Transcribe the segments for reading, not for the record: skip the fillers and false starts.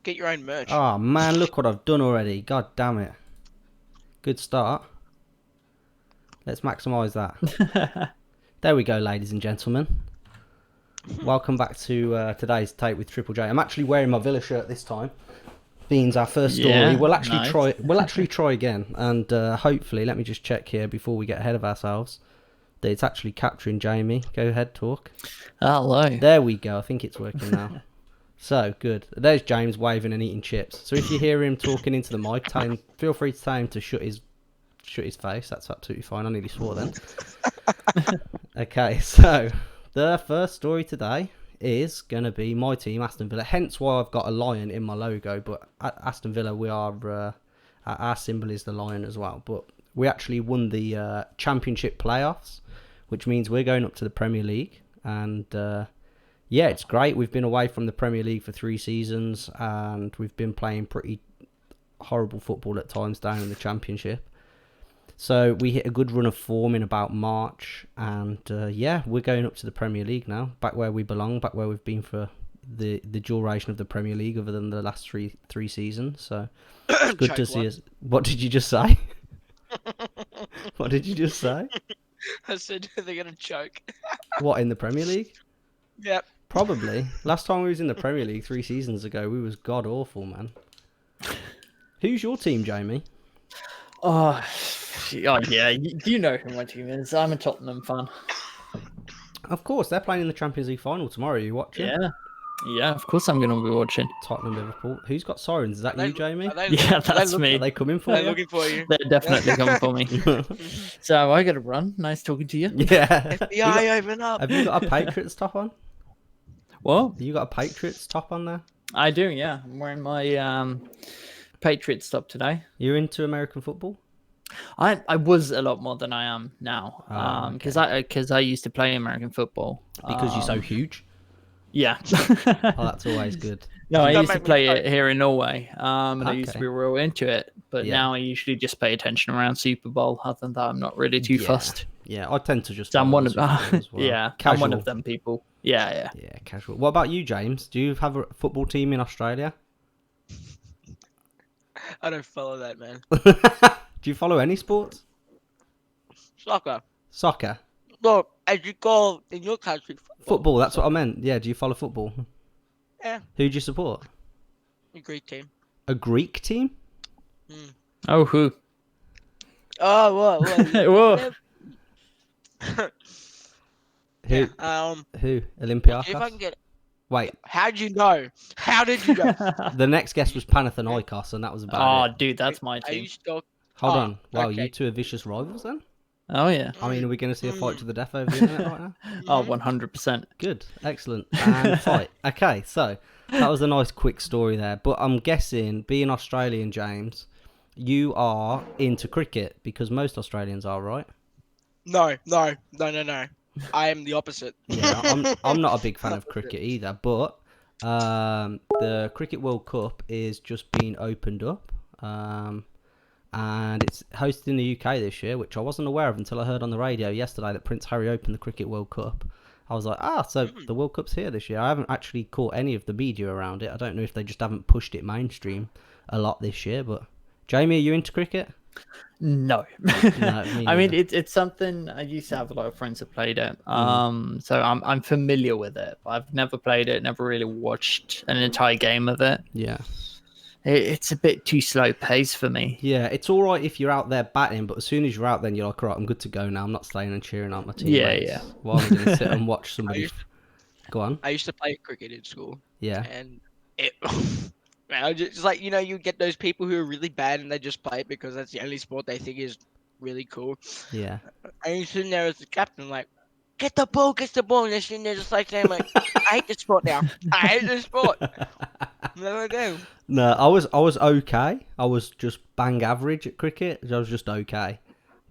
Get your own merch. Oh man, look what I've done already. God damn it. Good start. Let's maximise that. There we go, ladies and gentlemen. Welcome back to today's take with Triple J. I'm actually wearing my Villa shirt this time. Being our first story, Yeah, we'll actually nice. try. We'll actually try again, and hopefully, let me just check here before we get ahead of ourselves. That it's actually capturing Jamie. Go ahead, talk. Hello. There we go. I think it's working now. So good. There's James waving and eating chips. So if you hear him talking into the mic, feel free to tell him to shut his face. That's absolutely fine. I nearly swore then. Okay, so the first story today is going to be my team, Aston Villa. Hence why I've got a lion in my logo. But at Aston Villa, we are our symbol is the lion as well. But we actually won the Championship playoffs, which means we're going up to the Premier League. And yeah, it's great. We've been away from the Premier League for 3 seasons, and we've been playing pretty horrible football at times down in the Championship. So we hit a good run of form in about March, and yeah, we're going up to the Premier League now, back where we belong, back where we've been for the duration of the Premier League, other than the last three seasons. So it's good to see us. What did you just say? What did you just say? I said they're gonna choke. What, in the Premier League? Yep. Probably. Last time we was in the Premier League 3 seasons ago, we was god awful, man. Who's your team, Jamie? Oh yeah, you know who my team is. I'm a Tottenham fan. Of course, they're playing in the Champions League final tomorrow. Are you watching? Yeah, of course I'm going to be watching. Tottenham, Liverpool. Who's got sirens? Is that you, Jamie? Yeah, that's me. Are they coming for They're you? looking for you. They're definitely coming for me. So I got to run. Nice talking to you. Yeah. FBI, open up. Have you got a Patriots top on? What? Have you got a Patriots top on there? I do, yeah. I'm wearing my Patriots top today. You're into American football? I was a lot more than I am now. Because I used to play American football. Because you're so huge? Yeah. Oh, that's always good. No, I Don't used to make me play cry. it here in Norway, and I used to Okay. be real into it. But Yeah. now I usually just pay attention around Super Bowl. Other than that, I'm not really too Yeah. fussed. Yeah, I tend to just... So I'm follow one the of Super Bowl as well. yeah, I'm Casual. one of them people. Yeah. Yeah, casual. What about you, James? Do you have a football team in Australia? I don't follow that, man. Do you follow any sports? Soccer. Soccer? Look, as you call in your country, Football, that's what I meant. Yeah, do you follow football? Yeah, Who do you support? a great team. A Greek team? Oh, who? Oh, what? Whoa. Who? Who? See if I Olympiacos? can get. Wait, How'd you know? How did you know? the next guest was Panathinaikos, and that was about Oh, it. dude, that's my Are team. you still? Hold Oh, on. Wow, you okay. two are vicious rivals then? Oh yeah. I mean, are we going to see a fight to the death over the internet right now? Oh, 100%. Good, excellent. And fight. Okay, so that was a nice quick story there. But I'm guessing, being Australian, James, you are into cricket because most Australians are, right? No. I am the opposite. Yeah, I'm not a big fan of cricket either. But the Cricket World Cup is just being opened up. And it's hosted in the UK this year, which I wasn't aware of until I heard on the radio yesterday that Prince Harry opened the Cricket World Cup. I was like, so the World Cup's here this year. I haven't actually caught any of the media around it. I don't know if they just haven't pushed it mainstream a lot this year. But Jamie, are you into cricket? No. No, me I mean, neither. it's something I used to have a lot of friends that played it. So I'm familiar with it. But I've never played it, never really watched an entire game of it. Yeah. It's a bit too slow pace for me. Yeah, it's all right if you're out there batting, but as soon as you're out, then you're like, all right, I'm good to go now. I'm not staying and cheering on my teammates. Yeah. While I'm going to sit and watch somebody. Go on. I used to play cricket in school, Yeah. and it. Man, I just like you get those people who are really bad and they just play it because that's the only sport they think is really cool. Yeah. And you're sitting there as the captain, like, get the ball, and they're sitting there just like saying, like, I hate this sport now. I hate this sport. There I go. No, I was okay. I was just bang average at cricket. I was just okay.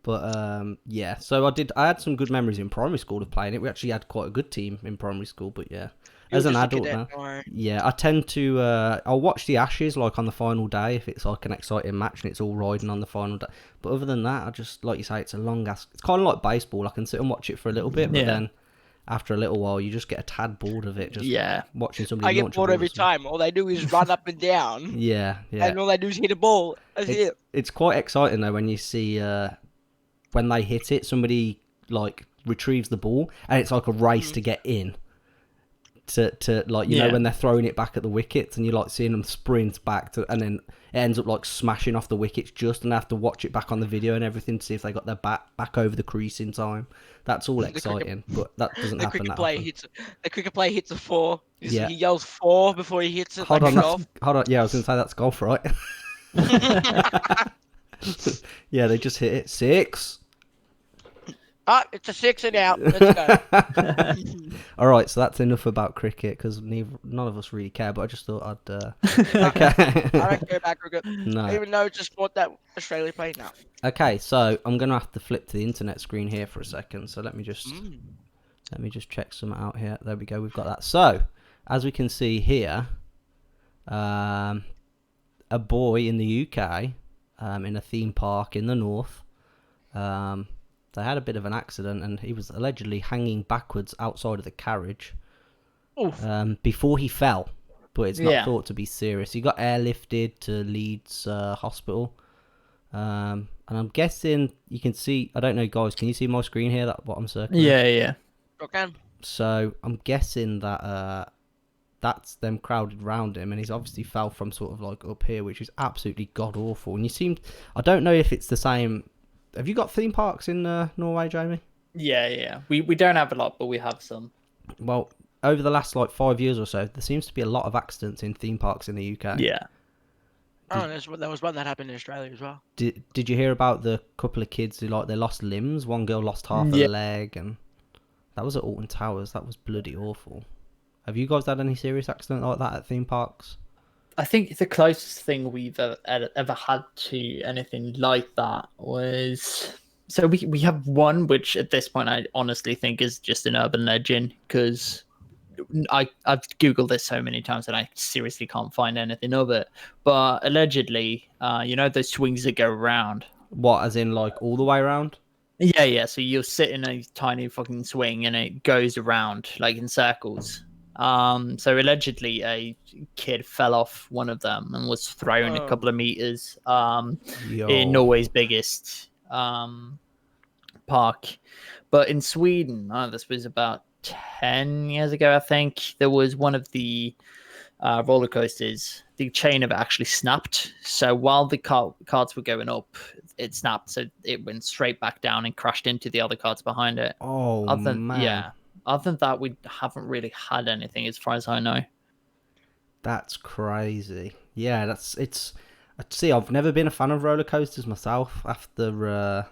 But yeah, so I had some good memories in primary school of playing it. We actually had quite a good team in primary school, but yeah. As an adult now. Yeah, I tend to I'll watch the Ashes like on the final day if it's like an exciting match and it's all riding on the final day. But other than that, I just, like you say, it's a long ass. It's kind of like baseball. I can sit and watch it for a little bit, but Yeah. then after a little while, you just get a tad bored of it. Just Yeah. watching somebody. I get launch a bored ball every or something. time. All they do is run up and down, Yeah, yeah. and all they do is hit a ball. That's it. It's quite exciting though when you see when they hit it, somebody like retrieves the ball, and it's like a race to get in. To like you know when they're throwing it back at the wickets, and you're like seeing them sprint back to, and then it ends up like smashing off the wickets just, and they have to watch it back on the video and everything to see if they got their bat back over the crease in time. That's all exciting, but that doesn't The happen cricket that player often. the cricket player hits a 4. Yeah. He yells 4 before he hits it. Hold like on, golf. hold on. Yeah, I was gonna say that's golf, right? Yeah, they just hit it 6. Ah, it's a 6 and out. Let's go. All right, so that's enough about cricket because none of us really care. But I just thought I'd. Okay. I don't care about cricket. No. Even though it's a sport that Australia plays now. Okay, so I'm gonna have to flip to the internet screen here for a second. So let me just check some out here. There we go. We've got that. So as we can see here, a boy in the UK, in a theme park in the north, they had a bit of an accident, and he was allegedly hanging backwards outside of the carriage before he fell. But it's not thought to be serious. He got airlifted to Leeds Hospital. And I'm guessing you can see, I don't know, guys, can you see my screen here, that bottom circle? Yeah. Okay. So I'm guessing that that's them crowded round him, and he's obviously fell from sort of like up here, which is absolutely god awful. And I don't know if it's the same. Have you got theme parks in Norway, Jamie? Yeah. We don't have a lot, but we have some. Well, over the last like 5 years or so, there seems to be a lot of accidents in theme parks in the UK. Yeah. Oh, there was one that happened in Australia as well. Did you hear about the couple of kids who they lost limbs? One girl lost half a leg, and that was at Alton Towers. That was bloody awful. Have you guys had any serious accident like that at theme parks? I think the closest thing we've ever had to anything like that was... So we have one, which at this point I honestly think is just an urban legend, because I've Googled this so many times and I seriously can't find anything of it. But allegedly, those swings that go around. What, as in like all the way around? Yeah. So you'll sit in a tiny fucking swing and it goes around like in circles. So allegedly a kid fell off one of them and was thrown a couple of meters in Norway's biggest park. But in Sweden, this was about 10 years ago, I think, there was one of the roller coasters, the chain of it actually snapped. So while the carts were going up, it snapped, so it went straight back down and crashed into the other carts behind it. Oh, man. Yeah. Other than that, we haven't really had anything as far as I know. That's crazy. Yeah, See, I've never been a fan of roller coasters myself. After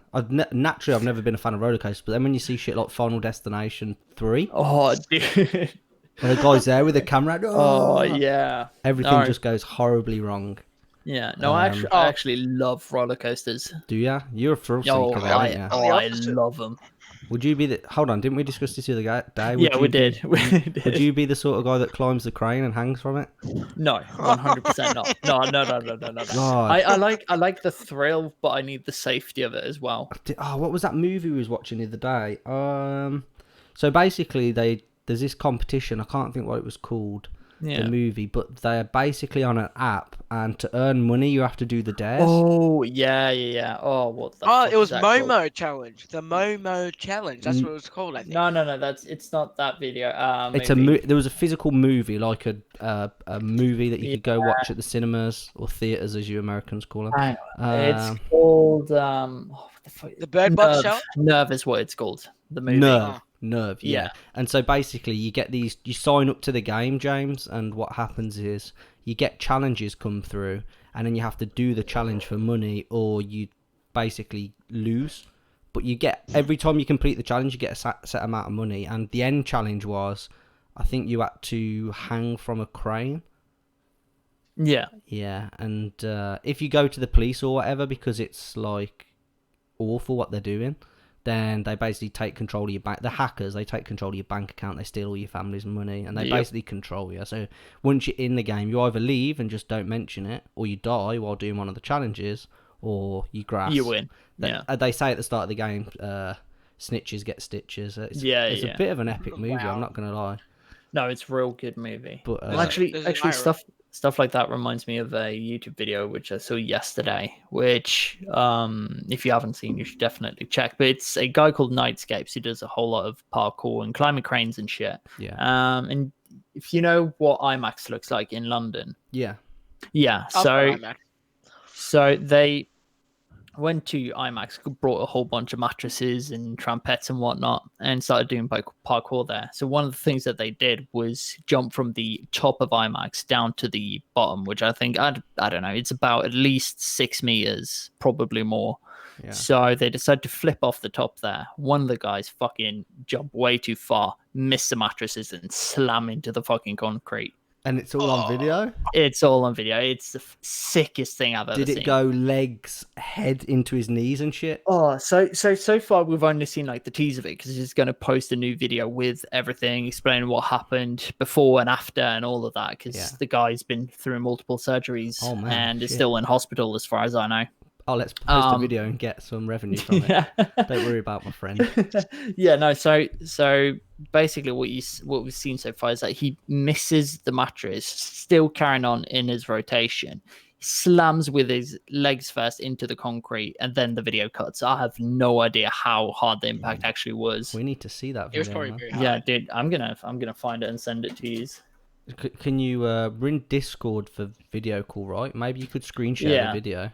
naturally, I've never been a fan of roller coasters. But then when you see shit like Final Destination 3, Oh, dude. when the guy's there with the camera, Oh, yeah. everything just goes horribly wrong. Yeah. No, I actually love roller coasters. Do ya? You're a thrill seeker, aren't you? I love them. Would you be the? Hold on, didn't we discuss this the other day? Yeah, we did. Would you be the sort of guy that climbs the crane and hangs from it? No, 100% not. No. God. I like the thrill, but I need the safety of it as well. What was that movie we was watching the other day? So basically, there's this competition. I can't think what it was called. Yeah. The movie, but they're basically on an app, and to earn money, you have to do the dares. Oh, yeah. Oh, what the fuck it was is that called? Momo Challenge. The Momo Challenge. That's what it was called, I think. No, it's not that video. It's there was a physical movie, like a movie that you could go watch at the cinemas or theaters, as you Americans call them. It's called what the fuck? The Bird Box Challenge? Nerve is what it's called. The movie. Nerve, yeah. And so basically you sign up to the game, James, and what happens is you get challenges come through, and then you have to do the challenge for money, or you basically lose. But you get, every time you complete the challenge, you get a set amount of money, and the end challenge was, I think you had to hang from a crane. Yeah, and if you go to the police or whatever, because it's like awful what they're doing, then they basically take control of your bank. The hackers, they take control of your bank account, they steal all your family's money, and they basically control you. So once you're in the game, you either leave and just don't mention it, or you die while doing one of the challenges, or you grass. You win. Yeah. They say at the start of the game, snitches get stitches. It's Yeah. a bit of an epic movie. Wow. I'm not gonna lie. No, it's a real good movie. But Well, actually, There's an Ira. stuff like that reminds me of a YouTube video which I saw yesterday. Which, if you haven't seen, you should definitely check. But it's a guy called Nightscapes who does a whole lot of parkour and climbing cranes and shit. yeah, And if you know what IMAX looks like in London, yeah. yeah. I'll So buy Mac. so they went to IMAX, brought a whole bunch of mattresses and trumpets and whatnot, and started doing parkour there. So one of the things that they did was jump from the top of IMAX down to the bottom, which I think I don't know, it's about at least 6 meters, probably more. Yeah. So they decided to flip off the top there. One of the guys fucking jumped way too far, missed the mattresses, and slam into the fucking concrete. And it's all on video. It's all on video. It's the sickest thing I've ever Did seen. it go legs, head into his knees and shit? Oh, so far we've only seen like the tease of it because he's going to post a new video with everything explaining what happened before and after and all of that because Yeah. the guy's been through multiple surgeries Oh, man, and is shit. still in hospital as far as I know. Oh, let's post a Um, video and get some revenue from it. Yeah. Don't worry about my friend. Yeah, no. So basically, what we've seen so far is that he misses the mattress, still carrying on in his rotation. Slams with his legs first into the concrete, and then the video cuts. I have no idea how hard the impact actually was. We need to see that It was video. probably man. very hard. Yeah, dude, I'm gonna find it and send it to you. Can you we're in Discord for video call, right? Maybe you could screen share Yeah. the video.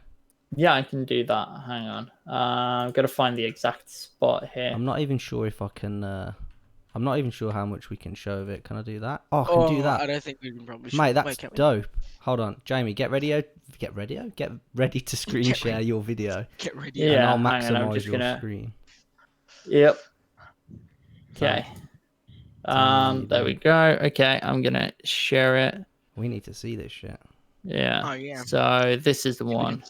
Yeah, I can do that. Hang on. I've got to find the exact spot here. I'm not even sure if I can. I'm not even sure how much we can show of it. Can I do that? Oh, I can do I that, don't think we can probably. mate. That's Wait, can we? dope. Hold on, Jamie. Get ready to screen Get share ready. your video, Get ready. Yeah, and I'll hang on, I'm maximize just your gonna- screen. Yep. Okay. me There we go. Okay, I'm gonna share it. We need to see this shit. Yeah. Oh yeah. So this is the one.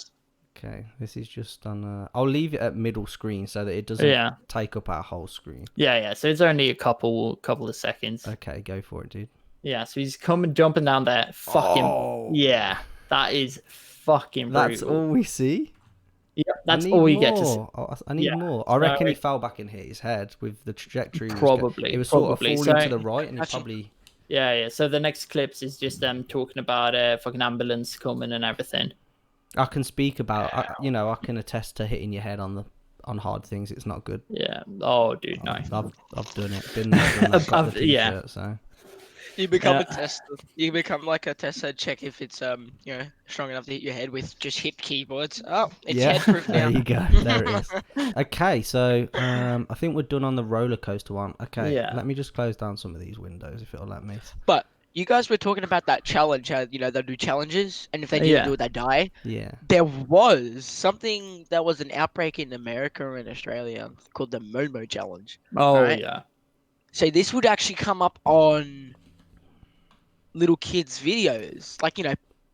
Okay, this is just on. I'll leave it at middle screen so that it doesn't Yeah. take up our whole screen. Yeah. So it's only a couple of seconds. Okay, go for it, dude. Yeah. So he's coming, jumping down there. Fucking Oh. yeah. That is fucking brutal. That's all we see. Yeah, I that's need all you get to see. more. I need Yeah. more. I reckon he So- fell back and hit his head with the trajectory. Probably, It was sort of probably. falling So- to the right, and it Actually- probably. Yeah. So the next clips is just them talking about a fucking ambulance coming and everything. I can speak about. I can attest to hitting your head on hard things. It's not good. Yeah. Oh, dude, no. I've done it. Been there. Done that, got the Yeah. t-shirt, so. You become Yeah. a tester. You become like a tester. Check if it's strong enough to hit your head with just hit keyboards. Oh, it's Yeah, headproof there now. you go. There it is. Okay, so I think we're done on the roller coaster one. Okay, Yeah. let me just close down some of these windows if it'll let me. But you guys were talking about that challenge. How they do challenges, and if they didn't Yeah. do it, they die. Yeah. There was something that was an outbreak in America and Australia called the Momo Challenge. Oh, Right. yeah. So this would actually come up on little kids' videos, like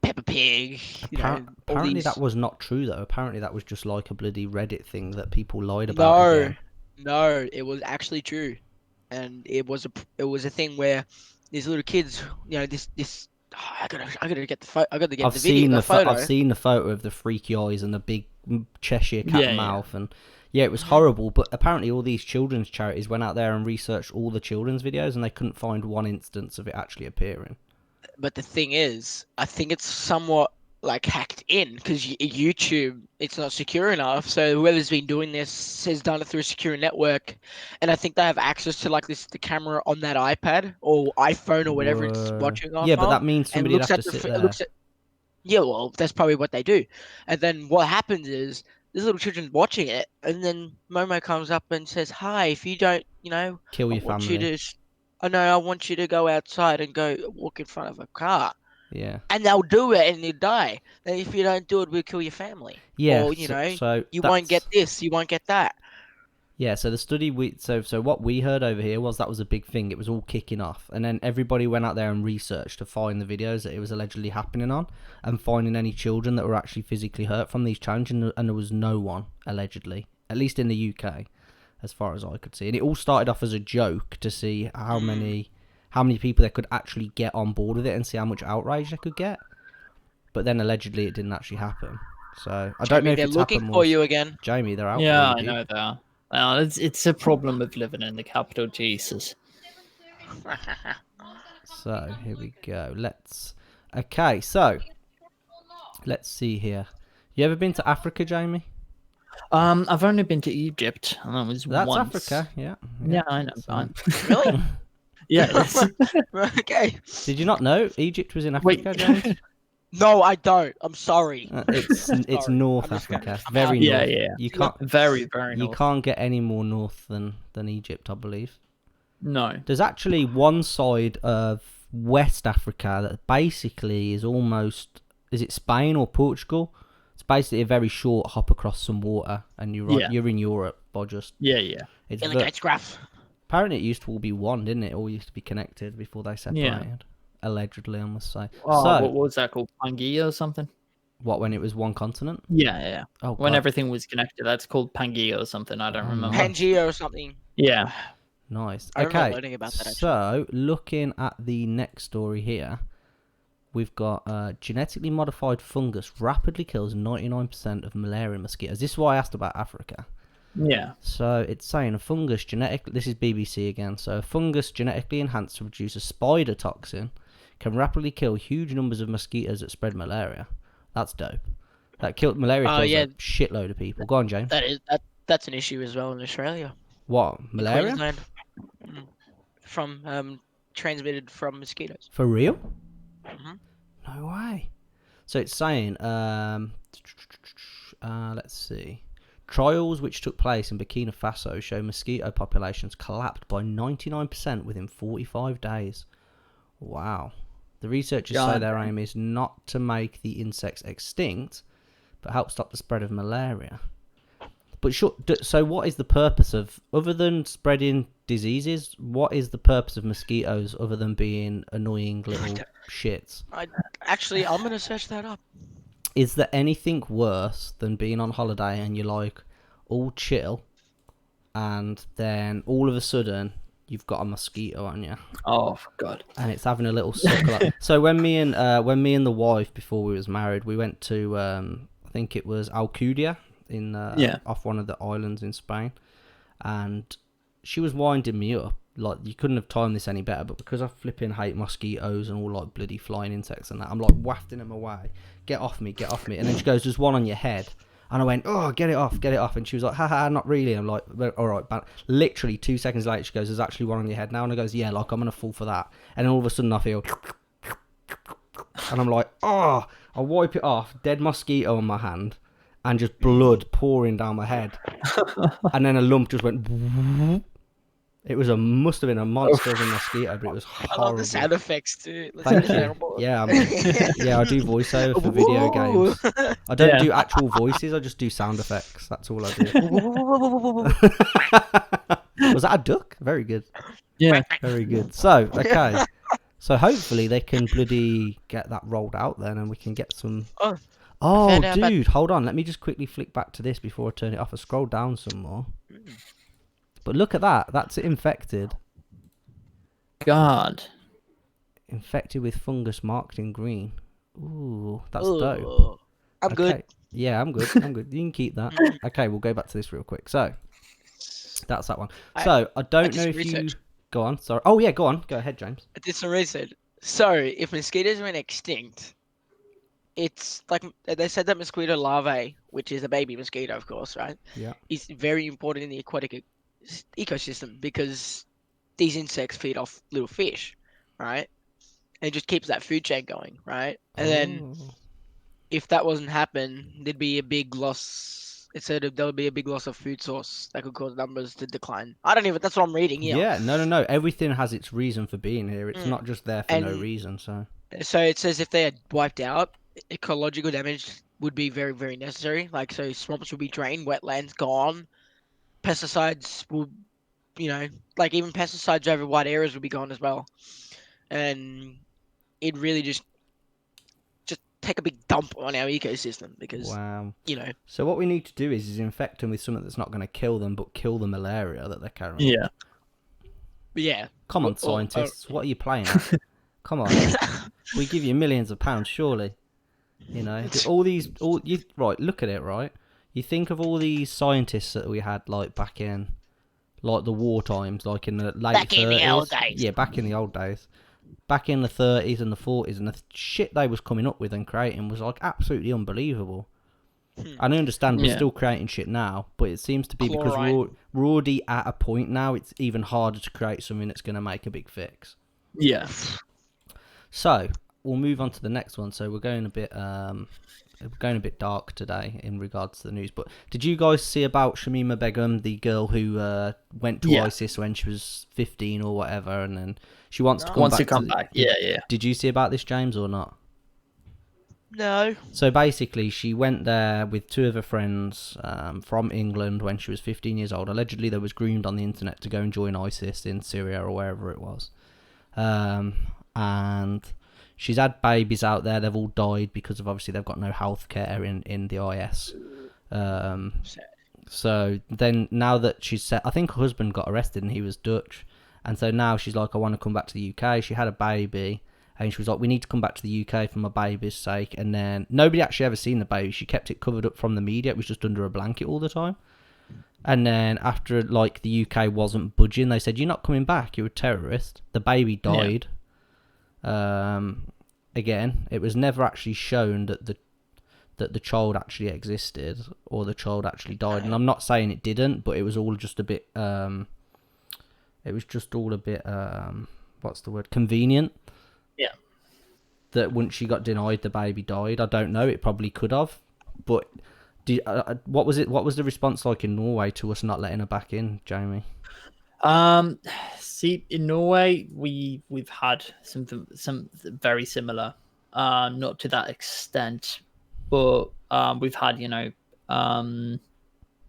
Peppa Pig. All Apparently these... that was not true though. Apparently that was just like a bloody Reddit thing that people lied about. again. No, it was actually true, and it was a thing where these little kids, this. I gotta get the photo. I gotta get I've the video. seen The the photo. I've seen the photo of the freaky eyes and the big Cheshire cat Yeah. mouth, and yeah, it was horrible. But apparently, all these children's charities went out there and researched all the children's videos, and they couldn't find one instance of it actually appearing. But the thing is, I think it's somewhat like hacked in because YouTube, it's not secure enough. So whoever's been doing this has done it through a secure network, and I think they have access to the camera on that iPad or iPhone or whatever it's Whoa. watching on. Yeah, but that means and somebody would looks have at to the sit it there. looks at. Yeah, well, that's probably what they do, and then what happens is these little children watching it, and then Momo comes up and says, "Hi, if you don't, Kill I your want family. you to." I know. I want you to go outside and go walk in front of a car. Yeah. And they'll do it and you die. And if you don't do it, we'll kill your family. Yeah. Or, so you won't get that's- this, you won't get that. Yeah, so the study so what we heard over here was that was a big thing. It was all kicking off, and then everybody went out there and researched to find the videos that it was allegedly happening on, and finding any children that were actually physically hurt from these challenges, and there was no one allegedly, at least in the UK, as far as I could see. And it all started off as a joke to see how many people they could actually get on board with it and see how much outrage they could get. But then allegedly it didn't actually happen. So I don't know if they're it's looking happened for more. you again. Jamie, they're out. Yeah, for I you, know dude. that. Well, it's a problem of living in the capital, Jesus. So here we go. Okay, so let's see here. You ever been to Africa, Jamie? I've only been to Egypt, and that was That's once. Africa, yeah. Yeah, I know. So- Really? Yeah, it is. Okay. Did you not know Egypt was in Wait. Africa, James? No, I don't. I'm sorry. It's Sorry. North I'm just gonna- Africa. It's I'm very out. Yeah, north. yeah. You can't Very, very you north. can't get any more north than Egypt, I believe. No. There's actually one side of West Africa that basically is almost, is it Spain or Portugal? It's basically a very short hop across some water, and Yeah. you're in Europe by just. Yeah, yeah. It's In the gates graph. apparently it used to all be one, didn't it? All used to be connected before they separated. Allegedly, I must say. Oh, So what was that called? Pangaea or something? what, when it was one continent? Yeah, yeah. Oh, When God. everything was connected, that's called Pangaea or something. I don't Oh, remember. nice. Pangea or something. Yeah. Nice. I remember Okay. learning about that, actually. So, looking at the next story here, we've got genetically modified fungus rapidly kills 99% of malaria mosquitoes. This is why I asked about Africa. Yeah. So, it's saying a fungus this is BBC again. So, a fungus genetically enhanced to produce a spider toxin can rapidly kill huge numbers of mosquitoes that spread malaria. That's dope. Malaria Oh, kills yeah. a shitload of people. Go on, James. That's an issue as well in Australia. What? Malaria? Queensland. From transmitted from mosquitoes. For real? Mhm. No way. So it's saying, let's see. Trials which took place in Burkina Faso show mosquito populations collapsed by 99% within 45 days. Wow. The researchers say their aim is not to make the insects extinct, but help stop the spread of malaria. But so what is the purpose of, other than spreading diseases, what is the purpose of mosquitoes other than being annoying little shits? I'm gonna search that up. Is there anything worse than being on holiday and you're like all chill, and then all of a sudden you've got a mosquito on you Oh, God. and it's having a little suckle? So when me and the wife, before we was married, we went to I think it was Alcudia in off one of the islands in Spain, and she was winding me up. Like, you couldn't have timed this any better, but because I flipping hate mosquitoes and all like bloody flying insects and that, I'm like wafting them away. Get off me. And then she goes, there's one on your head. And I went, oh, get it off. And she was like, haha, not really. I'm like, all right. But literally 2 seconds later, she goes, there's actually one on your head now. And I goes, yeah, like, I'm going to fall for that. And then all of a sudden I feel, and I'm like, oh, I wipe it off, dead mosquito on my hand, and just blood pouring down my head. And then a lump just went. It must have been a monster of a mosquito, but it was I horrible. love the sound effects too. Thank you. Yeah, yeah, I do voiceover for video games. I don't do actual voices. I just do sound effects. That's all I do. Was that a duck? Very good. Yeah. Very good. So, okay. So hopefully they can bloody get that rolled out then, and we can get some. Oh, found out dude, hold on. Let me just quickly flick back to this before I turn it off. I scroll down some more. But look at that. That's infected. God. Infected with fungus marked in green. Ooh, that's Ooh, dope. I'm Okay. good. Yeah, I'm good. You can keep that. Okay, we'll go back to this real quick. So, that's that one. So, I don't did know some if you... research. Go on, sorry. Oh, yeah, go on. Go ahead, James. I did some research. So, if mosquitoes went extinct, it's like they said that mosquito larvae, which is a baby mosquito, of course, right? Yeah. Is very important in the aquatic ecosystem because these insects feed off little fish, right? And it just keeps that food chain going, right? And then Oh. if that wasn't happen, there'd be a big loss. It said there would be a big loss of food source that could cause numbers to decline. I don't even. That's what I'm reading here. Yeah, no. Everything has its reason for being here. It's not just there for no And- reason, so... So it says if they had wiped out, ecological damage would be very, very necessary. Like, so swamps would be drained, wetlands gone, pesticides will, like even pesticides over wide areas would be gone as well. And it really just take a big dump on our ecosystem because, Wow. you know, So what we need to do is infect them with something that's not going to kill them, but kill the malaria that they're carrying. Yeah. but yeah. Come on, scientists. What are you playing at? Come on. We give you millions of pounds, surely. You know, right, look at it, right? You think of all these scientists that we had, like, back in, like, the war times, like, in the late 30s. Back in the old days. Yeah, back in the old days. Back in the 30s and the 40s, and the shit they was coming up with and creating was, like, absolutely unbelievable. And I understand we're still creating shit now, but it seems to be because we're already at a point now, it's even harder to create something that's going to make a big fix. Yeah. So, we'll move on to the next one. So, we're going a bit dark today in regards to the news. But did you guys see about Shamima Begum, the girl who went to ISIS when she was 15 or whatever, and then she wants to come back? Yeah. Did you see about this, James, or not? No. So basically, she went there with two of her friends from England when she was 15 years old. Allegedly, they was groomed on the internet to go and join ISIS in Syria or wherever it was. And she's had babies out there. They've all died because of, obviously, they've got no health care in the IS. So then now that she's set, I think her husband got arrested and he was Dutch. And so now she's like, I want to come back to the UK. She had a baby. And she was like, we need to come back to the UK for my baby's sake. And then nobody actually ever seen the baby. She kept it covered up from the media. It was just under a blanket all the time. And then after, like, the UK wasn't budging, they said, you're not coming back. You're a terrorist. The baby died. Yeah. Again, it was never actually shown that the child actually existed or the child actually died. And I'm not saying it didn't, but it was all just a bit... what's the word? Convenient. Yeah. That once she got denied, the baby died. I don't know. It probably could have. But what was it? What was the response like in Norway to us not letting her back in, Jamie? See, in Norway, we've had something very similar. Not to that extent, but we've had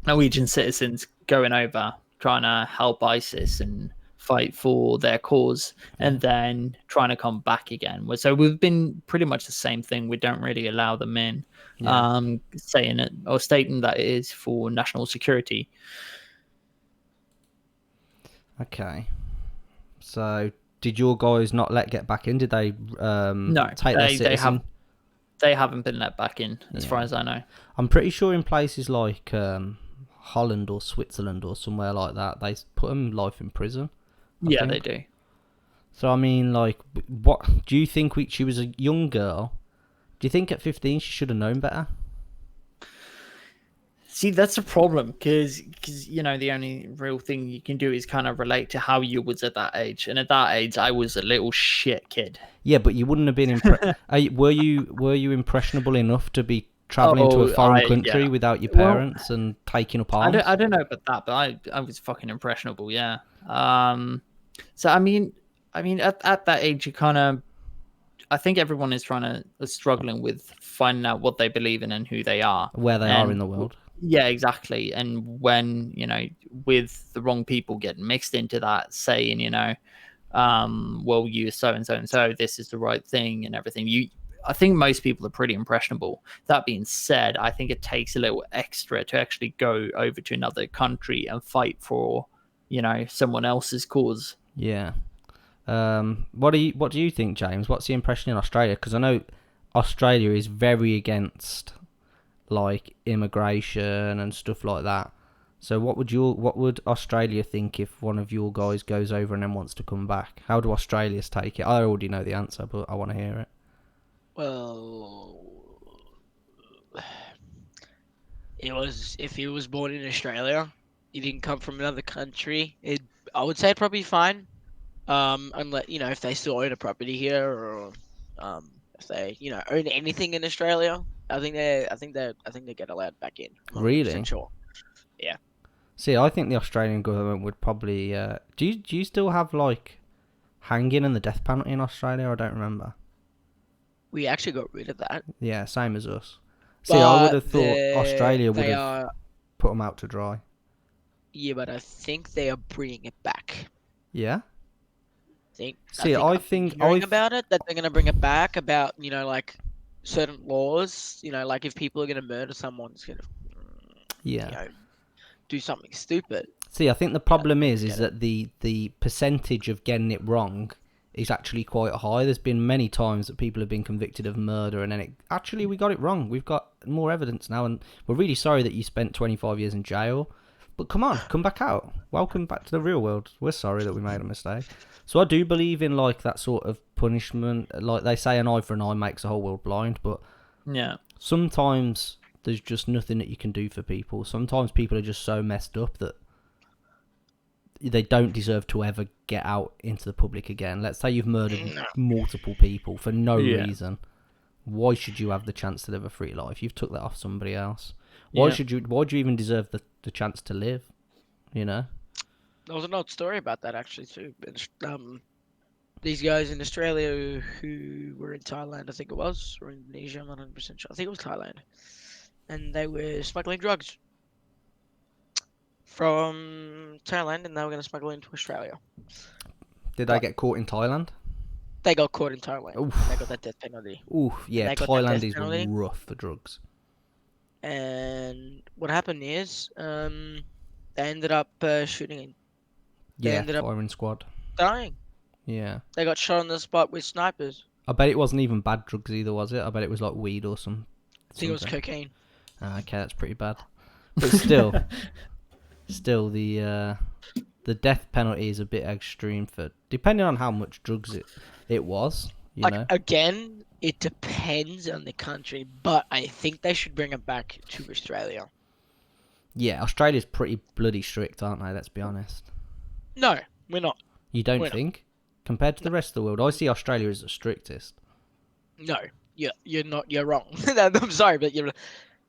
Norwegian citizens going over trying to help ISIS and fight for their cause, and then trying to come back again. So we've been pretty much the same thing. We don't really allow them in, stating that it is for national security. Okay. So did your guys not get back in? Did they no, take their citizen? They haven't been let back in, as far as I know. I'm pretty sure in places like Holland or Switzerland or somewhere like that, they put them life in prison. I think They do. So, I mean, like, what do you think? She was a young girl. Do you think at 15 she should have known better? See, that's a problem, because the only real thing you can do is kind of relate to how you was at that age. And at that age, I was a little shit kid. Yeah, but you wouldn't have been... were you impressionable enough to be traveling to a foreign country without your parents and taking up arms? I don't know about that, but I was fucking impressionable, yeah. So I mean, at that age, you kind of, I think everyone is struggling with finding out what they believe in and who they are, where they are in the world. Yeah, exactly. And when with the wrong people getting mixed into that, saying well, you so and so and so, this is the right thing and everything. I think most people are pretty impressionable. That being said, I think it takes a little extra to actually go over to another country and fight for someone else's cause. Yeah. What do you think, James? What's the impression in Australia? Because I know Australia is very against like immigration and stuff like that. So what would Australia think if one of your guys goes over and then wants to come back? How do Australians take it? I already know the answer, but I want to hear it. Well, if he was born in Australia, he didn't come from another country, I would say probably fine. Unless if they still own a property here, or if they own anything in Australia, I think they get allowed back in. Really? Sure. Yeah. See, I think the Australian government would probably. Do you still have like hanging and the death penalty in Australia? I don't remember. We actually got rid of that. Yeah, same as us. See, I would have thought Australia would have put them out to dry. Yeah, but I think they are bringing it back. Yeah. I think about it that they're gonna bring it back. About like certain laws. Like if people are gonna murder someone, it's gonna do something stupid. See, I think the problem is that the percentage of getting it wrong is actually quite high. There's been many times that people have been convicted of murder, and then we got it wrong. We've got more evidence now, and we're really sorry that you spent 25 years in jail. But come on, come back out. Welcome back to the real world. We're sorry that we made a mistake. So I do believe in like that sort of punishment. Like they say, an eye for an eye makes the whole world blind. But Yeah. sometimes there's just nothing that you can do for people. Sometimes people are just so messed up that they don't deserve to ever get out into the public again. Let's say you've murdered multiple people for no reason. Why should you have the chance to live a free life? You've took that off somebody else. Why do you even deserve the chance to live? You know? There was an old story about that actually too. These guys in Australia who were in Thailand, I think it was, or Indonesia, I'm not 100% sure. I think it was Thailand. And they were smuggling drugs from Thailand, and they were going to smuggle into Australia. Did they get caught in Thailand? They got caught in Thailand. Oof. They got that death penalty. Ooh, yeah, They got that Thailand death is penalty. rough for drugs. And what happened is, they ended up shooting, Yeah, ended up- firing squad. dying. Yeah. They got shot on the spot with snipers. I bet it wasn't even bad drugs either, was it? I bet it was like weed or some. I think it was something. cocaine. Okay, that's pretty bad. But still, the death penalty is a bit extreme for depending on how much drugs it was. You know. Again, it depends on the country, but I think they should bring it back to Australia. Yeah, Australia's pretty bloody strict, aren't they? Let's be honest. No, we're not. You don't We're not. think? Compared to the rest of the world, I see Australia as the strictest. No, you're not. You're wrong. I'm sorry, but you're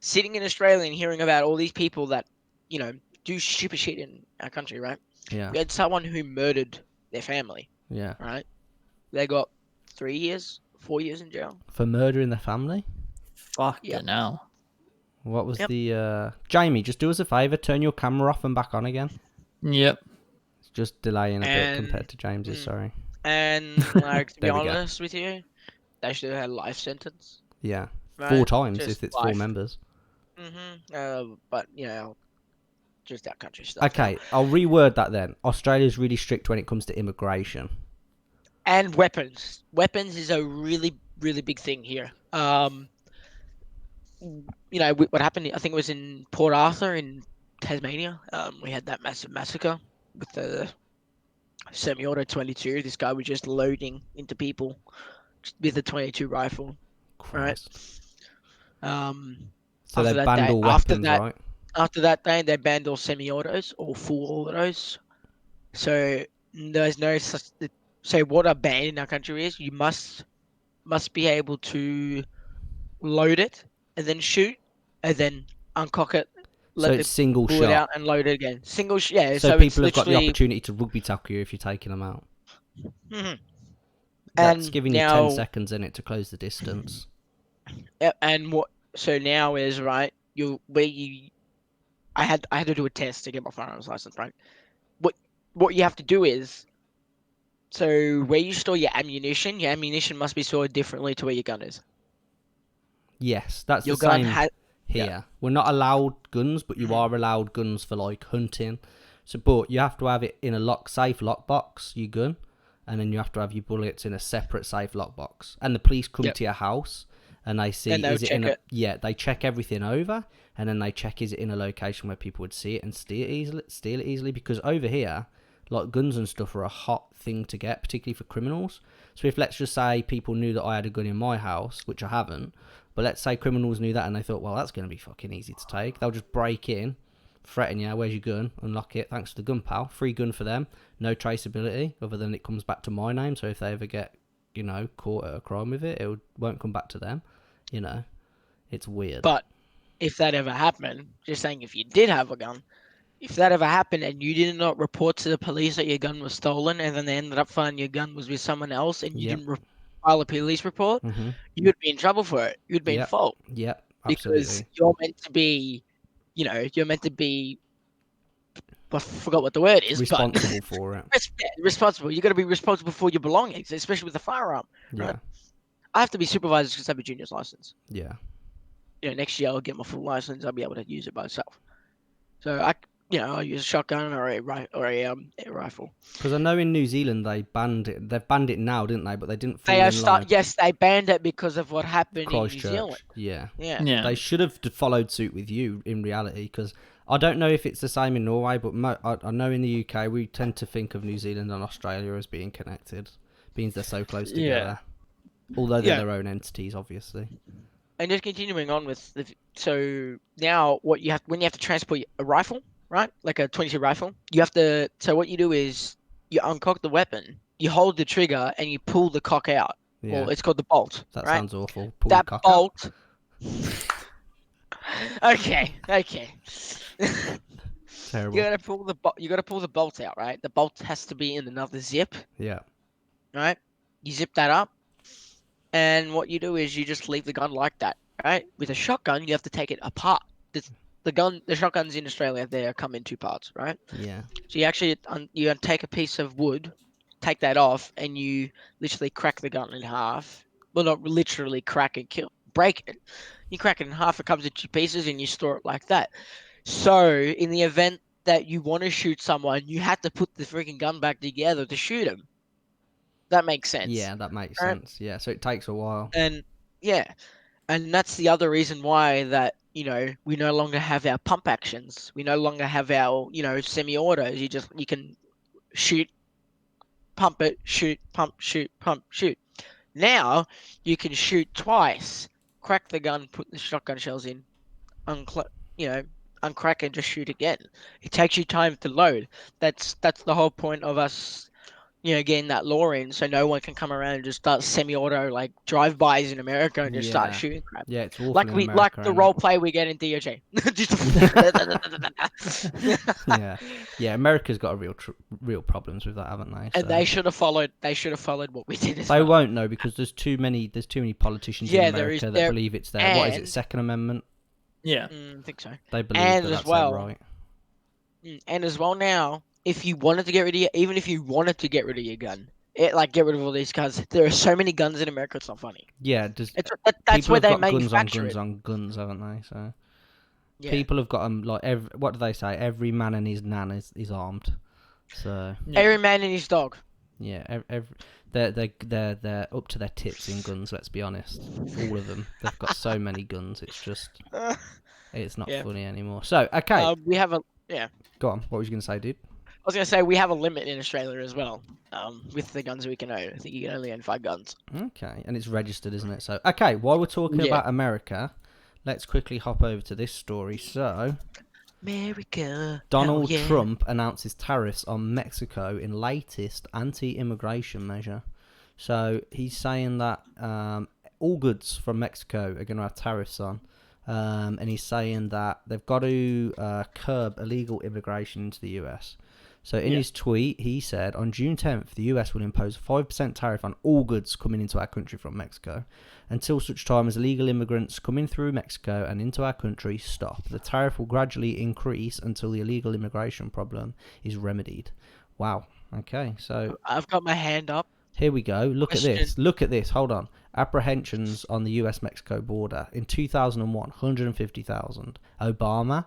sitting in Australia and hearing about all these people that, do stupid shit in our country, right? Yeah, We had someone who murdered their family, yeah. right? They got 3 years, 4 years in jail. For murdering the family? Fucking Yep. hell. What was Yep. the... Jamie, just do us a favour, turn your camera off and back on again. Yep. It's just delaying a bit And- compared to James's, sorry. And like to be There we go. honest with you, they should have had a life sentence. Yeah, Right? 4 times Just if it's 4 life. members. But just that country stuff. Okay, I'll reword that then. Australia's really strict when it comes to immigration. And weapons. Weapons is a really, really big thing here. What happened? I think it was in Port Arthur in Tasmania. We had that massive massacre with the semi-auto 22. This guy was just loading into people with a 22 rifle. Christ. Um, So after they that banned day- all after weapons, that- right? After that day, they banned all semi-autos or full autos. So there's no such. So what a ban in our country is, you must be able to load it and then shoot and then uncock it, So let it's it single pull it shot. out and load it again. Single yeah. So So it's people have got the literally. opportunity to rugby tackle you if you're taking them out. Mhm. That's And giving you now- 10 seconds in it to close the distance. And what? So now is right. I had to do a test to get my firearms license, right? What you have to do is, so where you store your ammunition must be stored differently to where your gun is. Yes, that's Your the gun same has. here. We're not allowed guns, but you are allowed guns for like hunting. So, but you have to have it in a safe lockbox, your gun, and then you have to have your bullets in a separate safe lockbox. And the police come Yep. to your house and they see And they'll is it in check a it. yeah, they check everything over and then they check is it in a location where people would see it and steal it easily because over here, like guns and stuff are a hot thing to get, particularly for criminals. So if let's just say people knew that I had a gun in my house, which I haven't, but let's say criminals knew that and they thought, well, that's going to be fucking easy to take. They'll just break in, threaten you, where's your gun? Unlock it, thanks to the gun, pal. Free gun for them. No traceability, other than it comes back to my name. So if they ever get, caught at a crime with it, won't come back to them. It's weird. But if that ever happened, just saying, if you did have a gun, if that ever happened and you did not report to the police that your gun was stolen, and then they ended up finding your gun was with someone else, and you Yep. didn't file a police report, Mm-hmm. you would be in trouble for it. You'd be in Yep. fault. Yep, Because absolutely. you're meant to be, you're meant to be. I forgot what the word is. Responsible for it. But responsible. You got to be responsible for your belongings, especially with a firearm. Yeah, Right. I have to be supervised because I have a junior's license. yeah. Next year I'll get my full license. I'll be able to use it by myself. So use a shotgun or a rifle. Because I know in New Zealand they banned it. They've banned it now, didn't they? But they didn't They fall are in line. yes, they banned it because of what happened in New Zealand. Christchurch. Yeah. Yeah. Yeah. They should have followed suit with you in reality, because I don't know if it's the same in Norway, but I know in the UK we tend to think of New Zealand and Australia as being connected, being they're so close together. Although they're Yeah. their own entities, obviously. And just continuing on with so now when you have to transport a rifle, right? Like a 22 rifle, you have to. So what you do is you uncock the weapon, you hold the trigger, and you pull the cock out. Yeah. Well, it's called the bolt, That right? sounds awful. Pull your That cock out. bolt. Okay. Terrible. You gotta pull the bolt out, right? The bolt has to be in another zip, Yeah. right? You zip that up, and what you do is you just leave the gun like that, right? With a shotgun, you have to take it apart. The shotguns in Australia, they come in two parts, right? Yeah. So you actually you take a piece of wood, take that off, and you literally crack the gun in half. Well, not literally crack and break it. You crack it in half, it comes in two pieces, and you store it like that. So in the event that you want to shoot someone, you have to put the freaking gun back together to shoot him. That makes sense. Yeah, that makes right? sense. Yeah, so it takes a while. And yeah, and that's the other reason why that we no longer have our pump actions. We no longer have our semi-autos. You can shoot, pump it, shoot, pump, shoot, pump, shoot. Now you can shoot twice, crack the gun, put the shotgun shells in, uncrack and just shoot again. It takes you time to load. That's the whole point of us, getting that law in, so no one can come around and just start semi-auto like drive-bys in America and just start Yeah. shooting crap. Yeah, it's awful Like in we America, like the isn't it? role play we get in DOJ. Yeah. America's got a real problems with that, haven't they? And So- they should have followed. They should have followed what we did as They well. won't know, because there's too many politicians Yeah, in there is- America that there- believe it's their what is it, and- Second Amendment? Yeah. I think so. They believe And that as that's well- their right. And as well now, if you wanted to get rid of even if you wanted to get rid of your gun, get rid of all these guns. There are so many guns in America. It's not funny. Yeah, That's people where have they got manufacture guns it. on guns, haven't they? So Yeah. people have got them like what do they say? Every man and his nan is armed. So Every man and his dog. yeah, they're up to their tits in guns. Let's be honest, all of them. They've got so many guns. It's just it's not Yeah. funny anymore. So okay, We have a. go on. What was you gonna say, dude? I was gonna say we have a limit in Australia as well. With the guns we can own. I think you can only own 5 guns. Okay, and it's registered, isn't it? So okay, while we're talking Yeah. about America, let's quickly hop over to this story. So America. Donald hell yeah. Trump announces tariffs on Mexico in latest anti-immigration measure. So he's saying that all goods from Mexico are going to have tariffs on. And he's saying that they've got to curb illegal immigration into the US. So in his tweet, he said, on June 10th, the US will impose a 5% tariff on all goods coming into our country from Mexico, until such time as illegal immigrants coming through Mexico and into our country stop. The tariff will gradually increase until the illegal immigration problem is remedied. Wow. Okay, so I've got my hand up. here we go. Look at this. Question. Look at this. Hold on. Apprehensions on the US-Mexico border. In 2001, 150,000. Obama,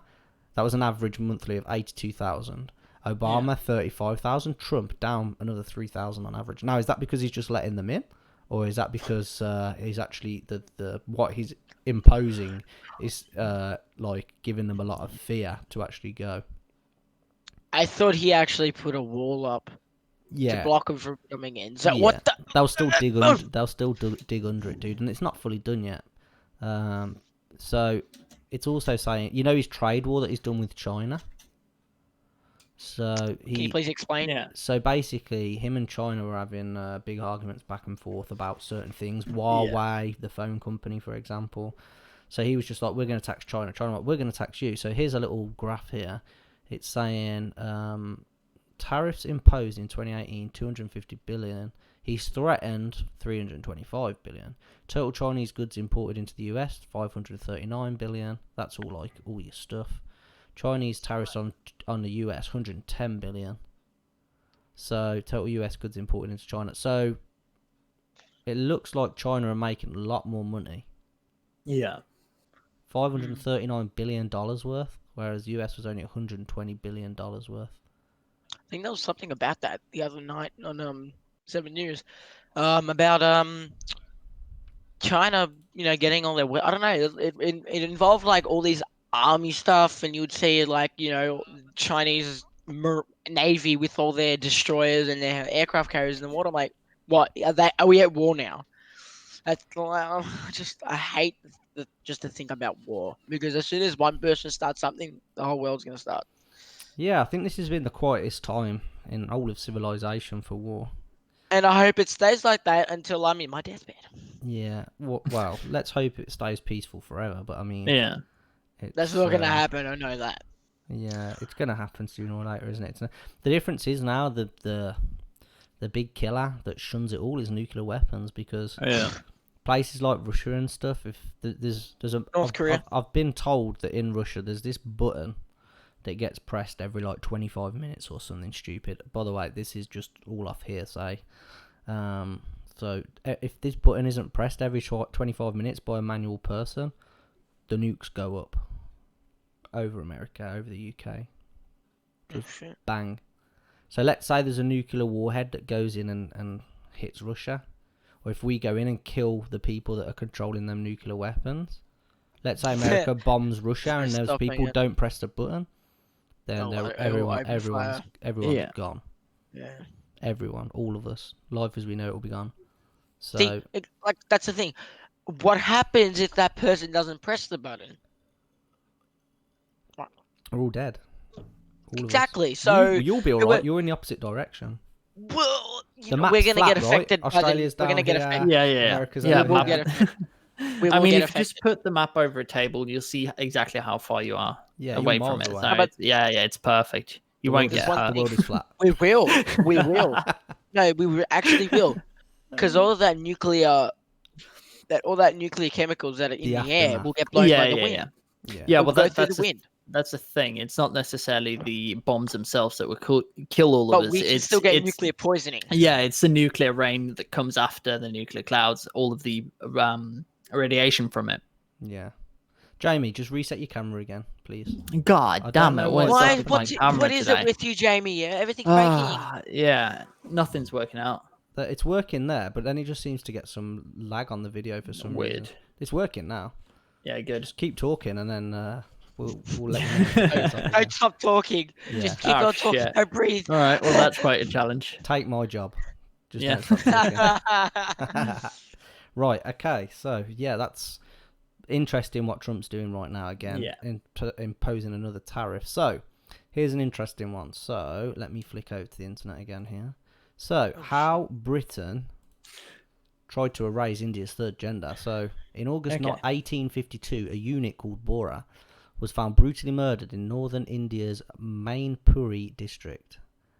that was an average monthly of 82,000. Obama, 35,000. Trump, down another 3,000 on average. Now, is that because he's just letting them in? Or is that because he's actually, the what he's imposing is giving them a lot of fear to actually go? I thought he actually put a wall up Yeah. to block them from coming in. So Yeah. what the? They'll still dig under. They'll still dig under it, dude, and it's not fully done yet. So it's also saying, his trade war that he's done with China. So Can you please explain? Yeah. So basically, him and China were having big arguments back and forth about certain things. Huawei, the phone company, for example. So he was just like, "We're going to tax China." China, like, "We're going to tax you." So here's a little graph here. It's saying tariffs imposed in 2018, 250 billion. He's threatened 325 billion. Total Chinese goods imported into the US, 539 billion. That's all all your stuff. Chinese tariffs on the US, 110 billion. So total US goods imported into China. So it looks like China are making a lot more money. Yeah. $539 billion worth. whereas the US was only $120 billion worth. I think there was something about that the other night on 7 News, about China, getting all their. I don't know. It involved like all these army stuff, and you would see like Chinese navy with all their destroyers and their aircraft carriers in the water. I'm like, what? Are we at war now? That's well, I hate just to think about war, because as soon as one person starts something, the whole world's gonna start. Yeah, I think this has been the quietest time in all of civilization for war. And I hope it stays like that until I'm in my deathbed. Yeah, well, let's hope it stays peaceful forever. But I mean, Yeah. That's not gonna happen. I know that. Yeah, it's gonna happen sooner or later, isn't it? The difference is now the big killer that shuns it all is nuclear weapons, because places like Russia and stuff. If there's a North Korea. I've been told that in Russia there's this button that gets pressed every like 25 minutes or something stupid. By the way, this is just all off hearsay. So if this button isn't pressed every 25 minutes by a manual person, the nukes go up over America, over the UK. Just bang. So let's say there's a nuclear warhead that goes in and hits Russia, or if we go in and kill the people that are controlling them nuclear weapons. Let's say America bombs Russia and those people don't press the button, then everyone's gone. Yeah. Everyone, all of us, life as we know it will be gone. So like that's the thing. What happens if that person doesn't press the button? we're all dead. All exactly. So you'll be alright. You're in the opposite direction. Well, the map's we're gonna flat, get affected. Right? Australia's we're gonna get affected. Yeah. America's Yeah, we'll get affected. I mean, if you just put the map over a table, you'll see exactly how far you are away from it. Away. So it's perfect. You won't get hurt. The world is flat. We will. No, we actually will, because all of that nuclear chemicals that are in the air will get blown by the wind. Yeah. Well, that's the wind. That's the thing. It's not necessarily the bombs themselves that will kill all of us. We can still get nuclear poisoning. Yeah, it's the nuclear rain that comes after the nuclear clouds. All of the radiation from it. Yeah. Jamie, just reset your camera again, please. God damn it! What is it with you, Jamie? Yeah, everything's breaking. Yeah, nothing's working out. It's working there, but then it just seems to get some lag on the video for some reason. It's working now. Yeah, good. Just keep talking, and then we'll let you know. Don't stop talking. Yeah. Just keep on talking. Don't breathe. All right. Well, that's quite a challenge. Take my job. Just don't stop talking. Right. Okay. So that's interesting what Trump's doing right now again. Imposing another tariff. So here's an interesting one. So let me flick over to the internet again here. So how Britain tried to erase India's third gender. So in August 1852, a eunuch called Bora was found brutally murdered in northern India's Mainpuri district.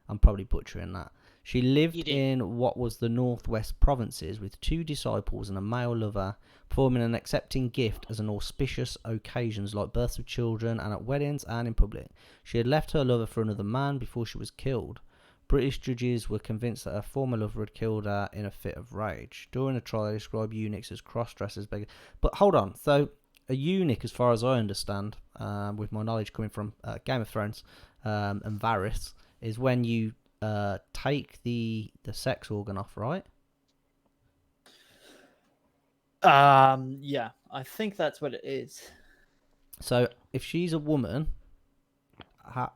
I'm probably butchering that. She lived in what was the northwest provinces with 2 disciples and a male lover, performing and accepting gift as an auspicious occasions like births of children and at weddings and in public. She had left her lover for another man before she was killed. British judges were convinced that her former lover had killed her in a fit of rage. During the trial, they described eunuchs as cross-dressers. But hold on, so a eunuch, as far as I understand, with my knowledge coming from Game of Thrones and Varys, is when you take the sex organ off, right? Yeah, I think that's what it is. So if she's a woman, how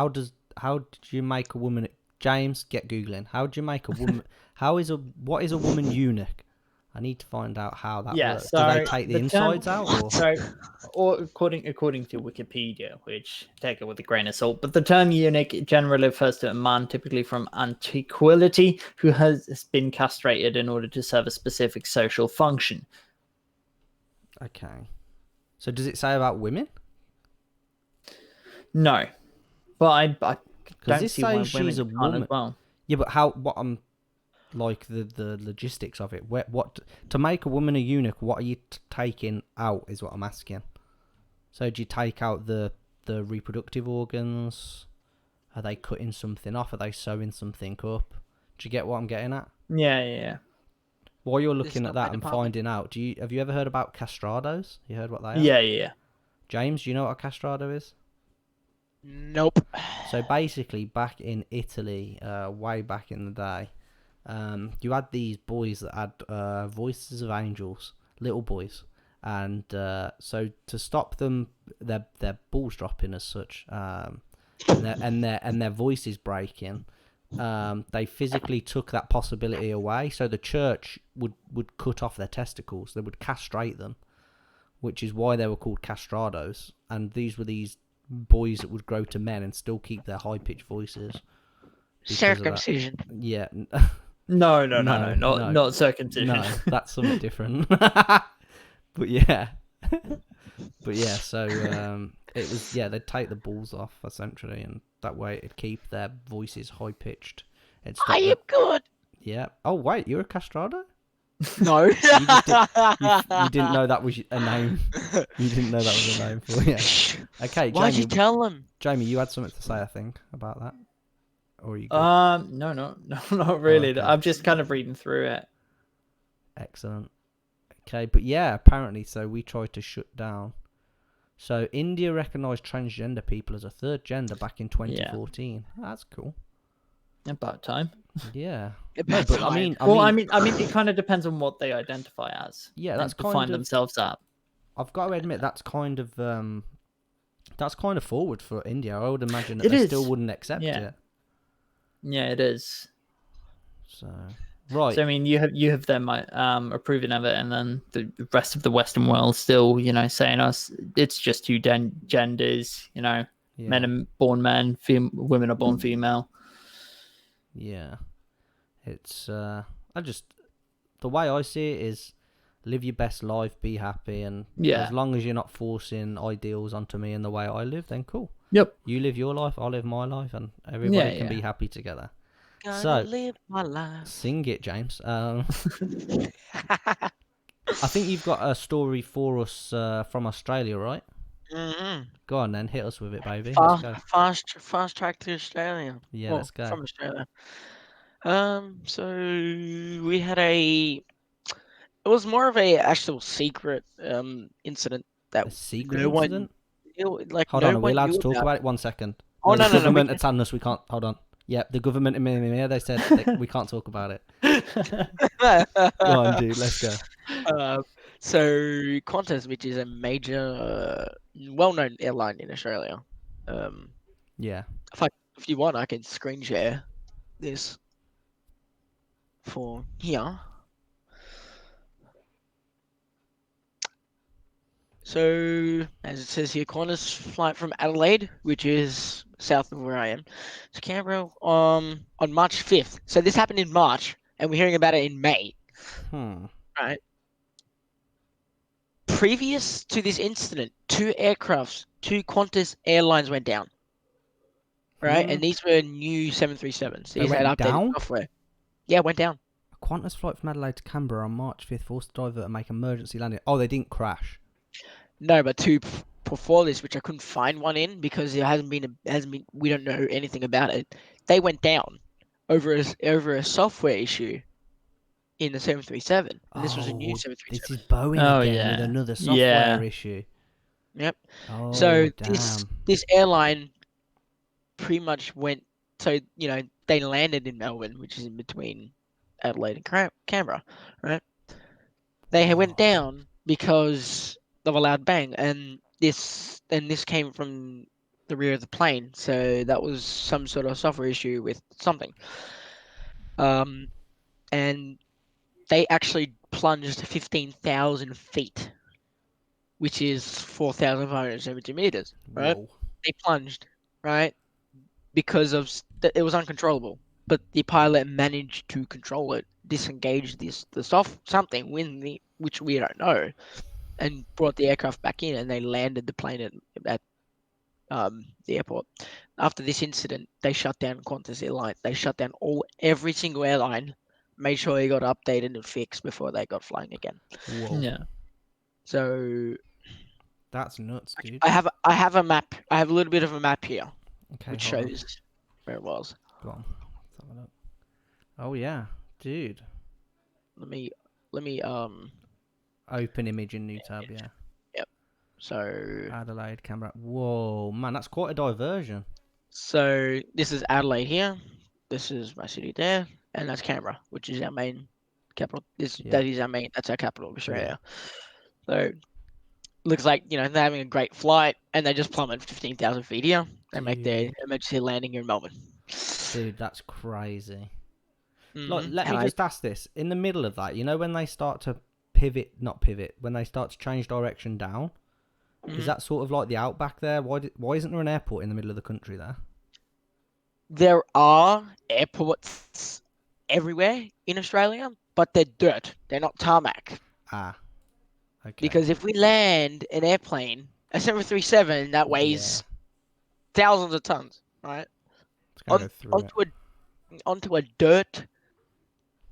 did you make a woman? James, get googling. How do you make a woman? What is a woman eunuch? I need to find out how that works. So do they take the insides out? Or according to Wikipedia, which take it with a grain of salt, but the term eunuch generally refers to a man, typically from antiquity, who has been castrated in order to serve a specific social function. Okay. So does it say about women? No, but I don't see why she's a woman. As well. Yeah, but what I'm like the logistics of it. What to make a woman a eunuch? What are you taking out? Is what I'm asking. So do you take out the reproductive organs? Are they cutting something off? Are they sewing something up? Do you get what I'm getting at? Yeah. While you're looking at that and finding out, have you ever heard about castrados? You heard what they are? Yeah. James, do you know what a castrato is? Nope. So basically, back in Italy, way back in the day, you had these boys that had voices of angels, little boys, and so to stop them, their balls dropping as such, and their voices breaking, they physically took that possibility away. So the church would cut off their testicles, they would castrate them, which is why they were called castrados. And these were these boys that would grow to men and still keep their high pitched voices. Because of that. Circumcision. Yeah. No, No. not circumcision. No, that's something different. But yeah. So it was, they'd take the balls off essentially, and that way it'd keep their voices high pitched. I am good. Yeah. Oh wait, you're a castrado? No. You didn't know that was a name. You didn't know that was a name for you. Okay, Why'd you tell them? Jamie, you had something to say, I think, about that. Or are you good? No, not really. okay. I'm just kind of reading through it. Excellent. Okay, but yeah, apparently, so we tried to shut down. So India recognised transgender people as a third gender back in 2014. That's cool. About time. Yeah. About but time. I mean, it kind of depends on what they identify as. Yeah, that's and kind define of, themselves at. I've got to admit, that's kind of forward for India. I would imagine that It they is. still wouldn't accept it. Yeah, it is. So right. So I mean, you have them approving of it, and then the rest of the Western world still, saying it's just two genders. Men are born men, women are born female. Yeah, it's the way I see it is live your best life, be happy, and as long as you're not forcing ideals onto me and the way I live, then cool. Yep. You live your life, I live my life, and everybody can be happy together. Gotta live my life. Sing it, James. I think you've got a story for us from Australia, right? Mm-hmm. Go on then, hit us with it, baby. Fast, Let's go. fast track to Australia. Yeah, let's go. From Australia. So we had it was more of a actual secret incident that A secret no incident? one, Hold on, are we allowed to talk about it? 1 second. Oh, the no, government are telling us we can't. Hold on. Yeah, the government in Myanmar, they said we can't talk about it. Go on, dude, let's go. So Qantas, which is a major, well-known airline in Australia. Yeah. If you want, I can screen share this for here. So, as it says here, Qantas flight from Adelaide, which is south of where I am, to Canberra on March 5th. So this happened in March, and we're hearing about it in May. Right. Previous to this incident, two Qantas airlines went down. Right, and these were new 737s. These had updated software. Yeah, went down. A Qantas flight from Adelaide to Canberra on March 5th forced the diver to make emergency landing. Oh, they didn't crash. No, but two before this, which I couldn't find one in because it hasn't been. We don't know anything about it. They went down over a software issue in the 737. And this was a new 737. This is Boeing again with another software issue. Yep. Oh, so damn. this airline pretty much went. So they landed in Melbourne, which is in between Adelaide and Canberra, right? They went down because of a loud bang, and this came from the rear of the plane, so that was some sort of software issue with something. And they actually plunged 15,000 feet, which is 4,570 meters, right? Whoa. They plunged, right, because of it was uncontrollable, but the pilot managed to control it, disengage something which we don't know, and brought the aircraft back in, and they landed the plane at the airport. After this incident, they shut down Qantas Airlines. They shut down every single airline, made sure they got updated and fixed before they got flying again. Whoa. Yeah. So that's nuts, dude. I have a map. I have a little bit of a map here, which shows where it was. Go on. Let's have a look. Oh yeah, dude. Let me open image in new tab. Yeah. Yep. So Adelaide, Canberra. Whoa, man, that's quite a diversion. this is Adelaide here. This is my city there, and that's Canberra, which is our main capital. Yeah. That's our capital of Australia. So looks like they're having a great flight, and they just plummet 15,000 feet here. They make their Dude, emergency landing here in Melbourne. dude, that's crazy. Like, Mhm. let me And just ask this: in the middle of that, when they start to pivot, not pivot, when they start to change direction down, is Mhm. that sort of like the outback there? Why isn't there an airport in the middle of the country there? There are airports everywhere in Australia, but they're dirt. They're not tarmac. Ah, okay. Because if we land an airplane, a 737 that Yeah, weighs thousands of tons, right, it's gonna on go through it. onto a dirt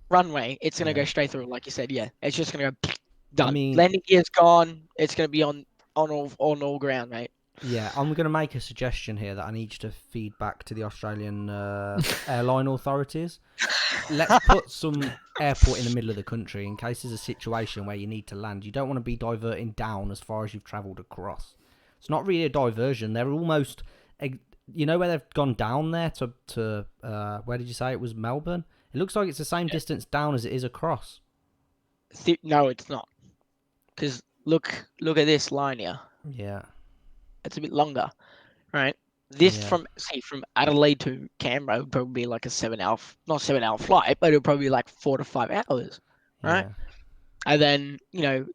runway, it's gonna Yeah. go straight through. Like you said, yeah, it's just gonna go I done. mean, Landing gear's gone. It's gonna be on all ground, mate. yeah, I'm going to make a suggestion here that I need you to feed back to the Australian airline authorities. Let's put some airport in the middle of the country in case there's a situation where you need to land. You don't want to be diverting down as far as you've travelled across. It's not really a diversion. They're almost, where they've gone down there to where did you say it was, Melbourne? It looks like it's the same distance down as it is across. No, it's not. Because look at this line here. Yeah. It's a bit longer, right? This Yeah. from Adelaide to Canberra would probably be like a 7 hour, not 7 hour flight, but it would probably be like 4 to 5 hours, right? Yeah. And then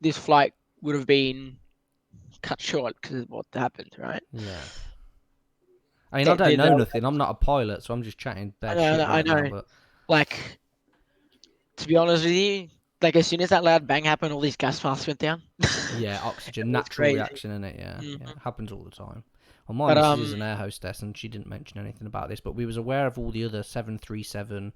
this flight would have been cut short because of what happened, right? Yeah. I mean, I don't know nothing. I'm not a pilot, so I'm just chatting bare shit right now. But Like, to be honest with you, like as soon as that loud bang happened, all these gas masks went down. yeah, oxygen, It was natural crazy. reaction in it. Yeah, Mhm. yeah, it happens all the time. Well, my But missus is an air hostess, and she didn't mention anything about this, but we was aware of all the other 737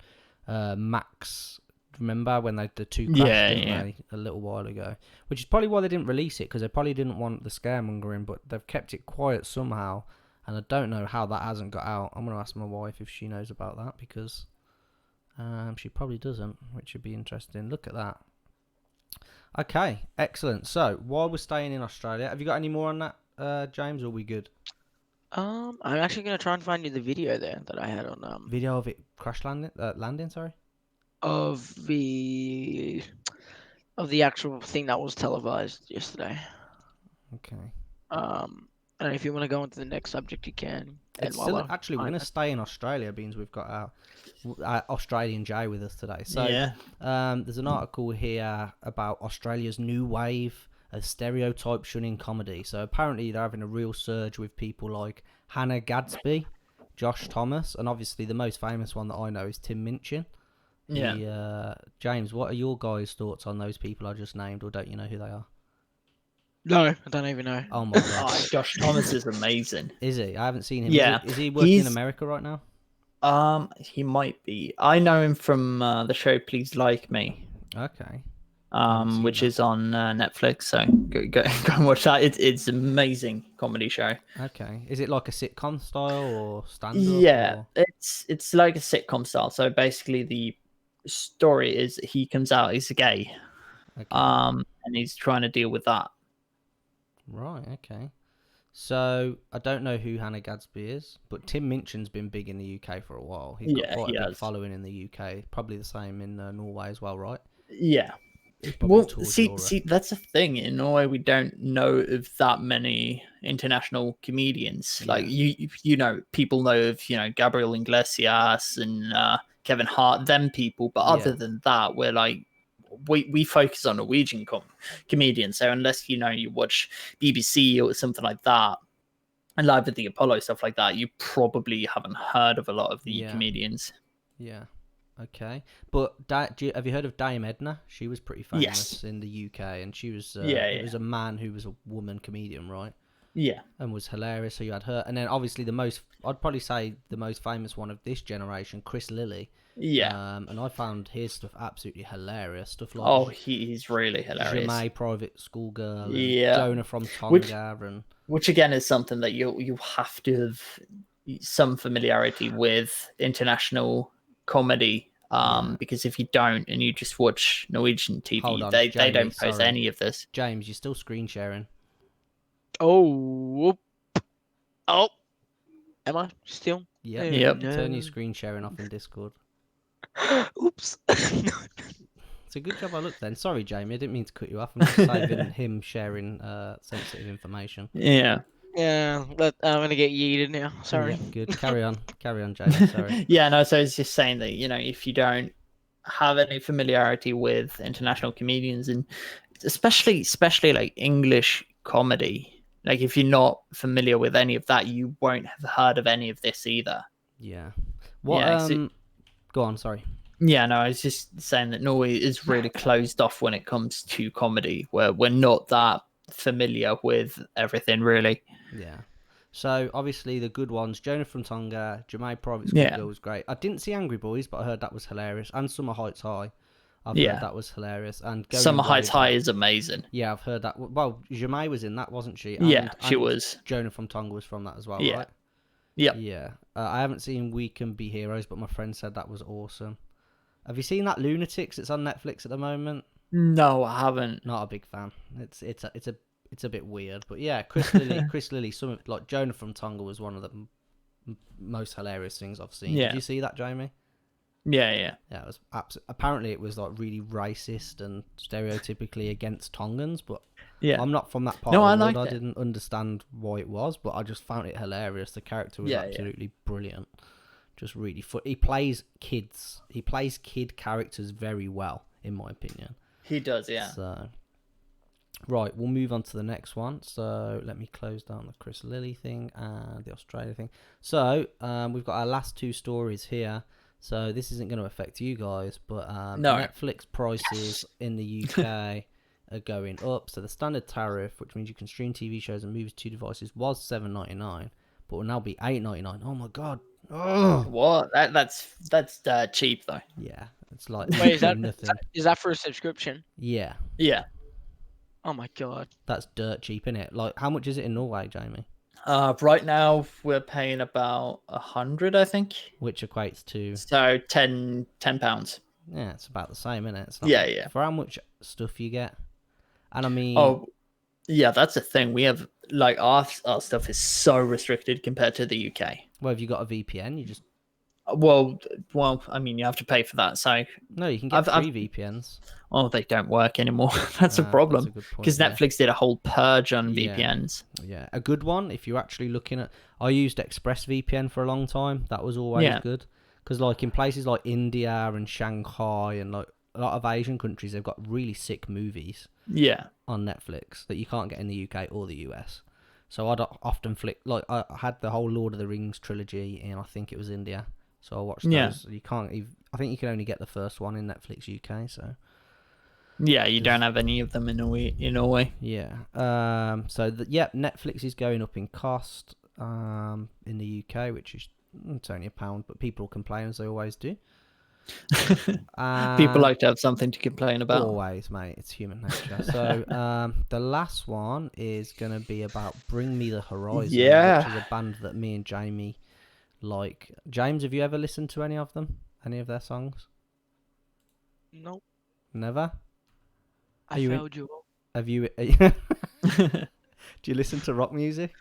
Max. Remember when the two crashed, didn't they, a little while ago? Which is probably why they didn't release it, because they probably didn't want the scaremongering, but they've kept it quiet somehow, and I don't know how that hasn't got out. I'm gonna ask my wife if she knows about that, because she probably doesn't, which would be interesting. Look at that. Okay, excellent. So, while we're staying in Australia, have you got any more on that, James, or are we good? I'm actually gonna try and find you the video there that I had on Video of it crash landing, sorry? of the actual thing that was televised yesterday. Okay. And if you want to go on to the next subject, you can. It's still, actually, we're going to stay in Australia, being we've got our Australian Jay with us today. So, there's an article here about Australia's new wave of stereotype shunning comedy. So, apparently, they're having a real surge with people like Hannah Gadsby, Josh Thomas, and obviously the most famous one that I know is Tim Minchin. Yeah. James, what are your guys' thoughts on those people I just named, or don't you know who they are? No, I don't even know. Oh my god. Oh, Josh Thomas is amazing. Is he? I haven't seen him. Yeah. Is he working in America right now? He might be. I know him from the show Please Like Me. Okay. Which is on Netflix. So go and watch that. It's an amazing comedy show. Okay. Is it like a sitcom style or stand-up? Yeah, or... it's like a sitcom style. So basically, the story is he comes out he's gay, Okay. and he's trying to deal with that. Right. Okay. So I don't know who Hannah Gadsby is, but Tim Minchin's been big in the UK for a while. He's got quite a big following in the UK. Probably the same in Norway as well, right? Yeah. Well, see, that's the thing. In Norway, we don't know of that many international comedians. Yeah. Like people know of Gabriel Iglesias and Kevin Hart, them people. But other than that, we're like we focus on Norwegian comedians. So unless you watch BBC or something like that, and Live at the Apollo stuff like that, you probably haven't heard of a lot of the comedians. Yeah. Okay, but have you heard of Dame Edna? She was pretty famous in the UK, and she was it was a man who was a woman comedian, right? Yeah, and was hilarious. So you had her, and then obviously I'd probably say the most famous one of this generation, Chris Lilly. Yeah, and I found his stuff absolutely hilarious. Stuff like he's really hilarious. Jamae Private Schoolgirl, Jonah from Tonga, which again is something that you have to have some familiarity with international comedy. Because if you don't and you just watch Norwegian TV, they don't post any of this. James, you're still screen sharing. Oh, oh, am I still? Yep. Oh, Yep. Turn your no. screen sharing off in Discord. Oops. It's a good job I looked then. Sorry, Jamie, I didn't mean to cut you off. I'm just saving him sharing sensitive information. Yeah. Yeah, but I'm gonna get yeeted now. Sorry. Yeah, good. Carry on, Jamie. Sorry. Yeah, no, so it's just saying that, if you don't have any familiarity with international comedians, and especially like English comedy, like if you're not familiar with any of that, you won't have heard of any of this either. Yeah. What? Yeah, 'cause Go on. Sorry. Yeah, no, I was just saying that Norway is really closed off when it comes to comedy, where we're not that familiar with everything, really. Yeah. So obviously the good ones: Jonah from Tonga, Jermaine Private School Yeah. Girl was great. I didn't see Angry Boys, but I heard that was hilarious. And Summer Heights High, I've Yeah. heard that was hilarious. And Going Summer Heights Waving. High is amazing. Yeah, I've heard that. Well, Jermaine was in that, wasn't she? Yeah, she and was. Jonah from Tonga was from that as well, Yeah. right? Yep. Yeah. I haven't seen We Can Be Heroes, but my friend said that was awesome. Have you seen that Lunatics? It's on Netflix at the moment. No, I haven't. Not a big fan. It's a bit weird, but yeah, Chris Lilly. Some of, like Jonah from Tonga was one of the most hilarious things I've seen. Yeah. Did you see that, Jamie? Yeah. Yeah, it was apparently it was like really racist and stereotypically against Tongans, but Yeah. I'm not from that part No, of I the world. liked I it. didn't understand why it was, but I just found it hilarious. The character was Yeah, yeah. absolutely brilliant. Just really fun. He plays kids. He plays kid characters very well, in my opinion. He does, yeah. So, right, we'll move on to the next one. So let me close down the Chris Lilly thing and the Australia thing. So we've got our last two stories here. So this isn't going to affect you guys, but No. Netflix prices in the UK are going up. So the standard tariff, which means you can stream TV shows and movies to devices, was $7.99, but will now be $8.99. Oh my god! Oh What? That's cheap though. yeah, it's like Wait, is that nothing. is that for a subscription? Yeah, Yeah. Oh my god. that's dirt cheap, isn't it? Like, how much is it in Norway, Jamie? Right now we're paying about 100, I think. Which equates to So 10 pounds. yeah, it's about the same, isn't it? It's Yeah. For how much stuff you get, and I mean, Oh, yeah, that's the thing. We have like our stuff is so restricted compared to the UK. well, if you got a VPN, you just Well, I mean, you have to pay for that. So, no, you can get I've- free VPNs. oh, they don't work anymore. That's a problem. good point, Because yeah. Netflix did a whole purge on Yeah. VPNs. Yeah, a good one if you're actually looking at. I used ExpressVPN for a long time. That was always Yeah. good because, like, in places like India and Shanghai and like a lot of Asian countries, they've got really sick movies Yeah. on Netflix that you can't get in the UK or the US. So I'd often flick. Like, I had the whole Lord of the Rings trilogy in, I think it was India. So I watched those. Yeah. You can't. I think you can only get the first one in Netflix UK. So. Yeah, you don't have any of them in Norway. Yeah. Netflix is going up in cost in the UK, which is it's only £1, but people complain as they always do. People like to have something to complain about. Always, mate. It's human nature. So the last one is going to be about Bring Me the Horizon, Yeah. which is a band that me and Jamie like. James, have you ever listened to any of them? Any of their songs? Nope. Never? I Are you in- failed you. Have you? Do you listen to rock music?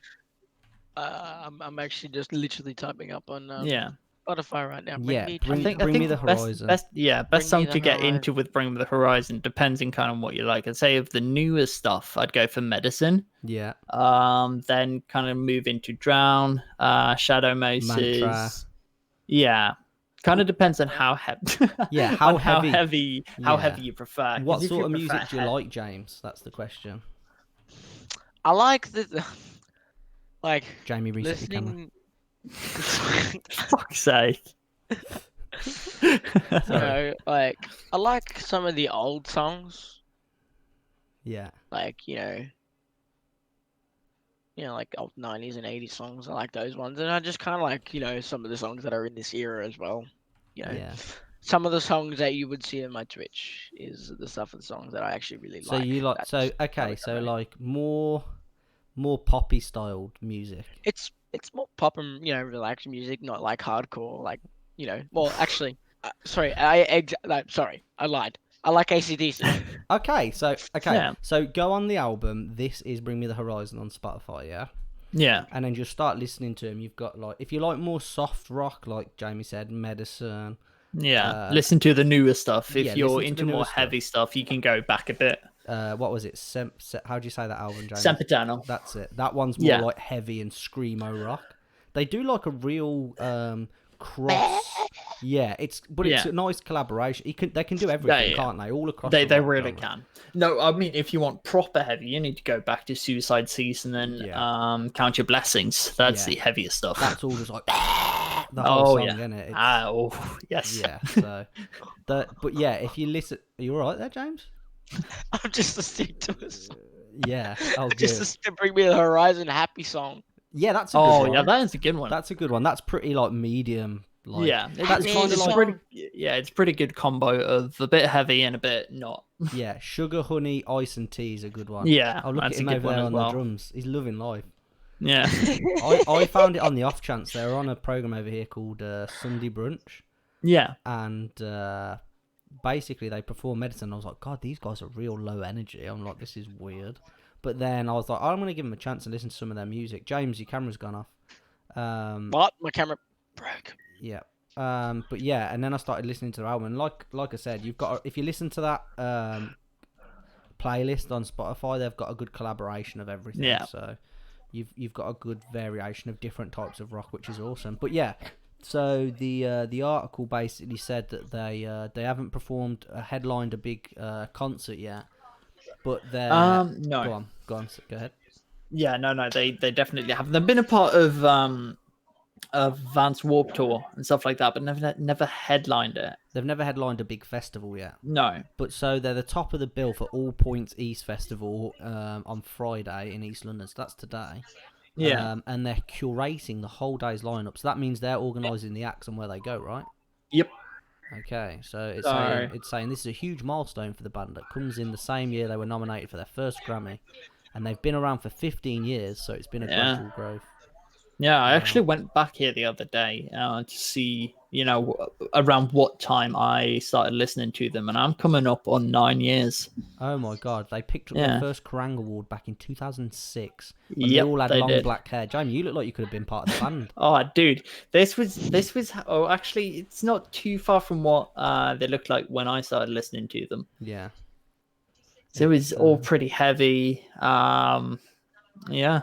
I'm actually just literally typing up on Yeah. Spotify right now. Yeah, Me bring- to- I Bring think Me the best, Horizon. best Bring song Me to the get Horizon. into with Bring Me the Horizon depends on kind of what you like. I'd say of the newest stuff, I'd go for Medicine. Yeah. Then kind of move into Drown, Shadow Moses. Mantra. Yeah. Kind of depends on how heavy. Yeah, how heavy. How Yeah. heavy you prefer. 'Cause What if sort of you music prefer do you heavy- like, James? That's the question. I like the like Jamie, reset your camera. listening. Fuck's sake. You know, like I like some of the old songs, Yeah. like like old 90s and 80s songs. I like those ones, and I just kind of like some of the songs that are in this era as well. Yeah. Some of the songs that you would see on my Twitch is the stuff of the songs that I actually really So like. you like That's okay, probably so something. like more poppy styled music. It's more pop and relaxed music, not like hardcore. Like well, actually, sorry, sorry, I lied. I like AC/DC. Okay, so Yeah. go on the album. This is Bring Me the Horizon on Spotify, yeah. Yeah. And then just start listening to them. You've got like, if you like more soft rock, like Jamie said, Medicine. Yeah. Listen to the newer stuff. If yeah, you're listen to into the newer more stuff. heavy stuff, you can go back a bit. What was it? How do you say that album, Jamie? Sempiternal. That's it. That one's more Yeah. like heavy and screamo rock. They do like a real cross. Yeah, it's Yeah. a nice collaboration. They can do everything, Yeah. can't they? All across. They the rock really genre. can. No, I mean, if you want proper heavy, you need to go back to Suicide Season and Yeah. Count Your Blessings. That's Yeah. the heaviest stuff. That's all just like the whole song, isn't it? Yes. Yeah. So, but yeah, if you listen, are you all right there, James? I'm just listening to us. Yeah. Oh, Just good. listening to Bring Me the Horizon happy song. Yeah, that's a good Oh one. yeah, that is a good one. That's a good one. That's pretty like medium. Like, yeah, that's it kind of is. like pretty. Yeah, it's pretty good combo of a bit heavy and a bit not. yeah, Sugar Honey Ice and Tea is a good one. Yeah, Oh, look at that's a him good over one there as on well. the drums. He's loving life. Yeah. I found it on the off chance. They're on a program over here called Sunday Brunch, Yeah. and basically they perform medicine. I was like, God, these guys are real low energy. I'm like, this is weird. But then I was like, I'm gonna give them a chance and listen to some of their music. James, your camera's gone off. What? My camera broke. Yeah. But yeah, and then I started listening to the album. And like I said, you've got if you listen to that playlist on Spotify, they've got a good collaboration of everything. Yeah. So you've got a good variation of different types of rock, which is awesome. But yeah, so the article basically said that they haven't performed headlined a big concert yet, but they're No. Go on, go ahead. Yeah, no, they definitely have. They've been a part of Vance Warped Tour and stuff like that, but never headlined it. They've never headlined a big festival yet. No. But so they're the top of the bill for All Points East Festival on Friday in East London. So that's today. Yeah. And they're curating the whole day's lineup. So that means they're organising the acts and where they go, right? Yep. Okay. So So- it's saying this is a huge milestone for the band that comes in the same year they were nominated for their first Grammy. And they've been around for 15 years, so it's been a Yeah. gradual growth. Yeah, I actually went back here the other day to see, around what time I started listening to them, and I'm coming up on 9 years. Oh my God! They picked up Yeah. their first Kerrang Award back in 2006 when they Yep, all had they long did. black hair. Jamie, you look like you could have been part of the band. Oh, dude, this was. Oh, actually, it's not too far from what they looked like when I started listening to them. Yeah. So it was all pretty heavy. Yeah.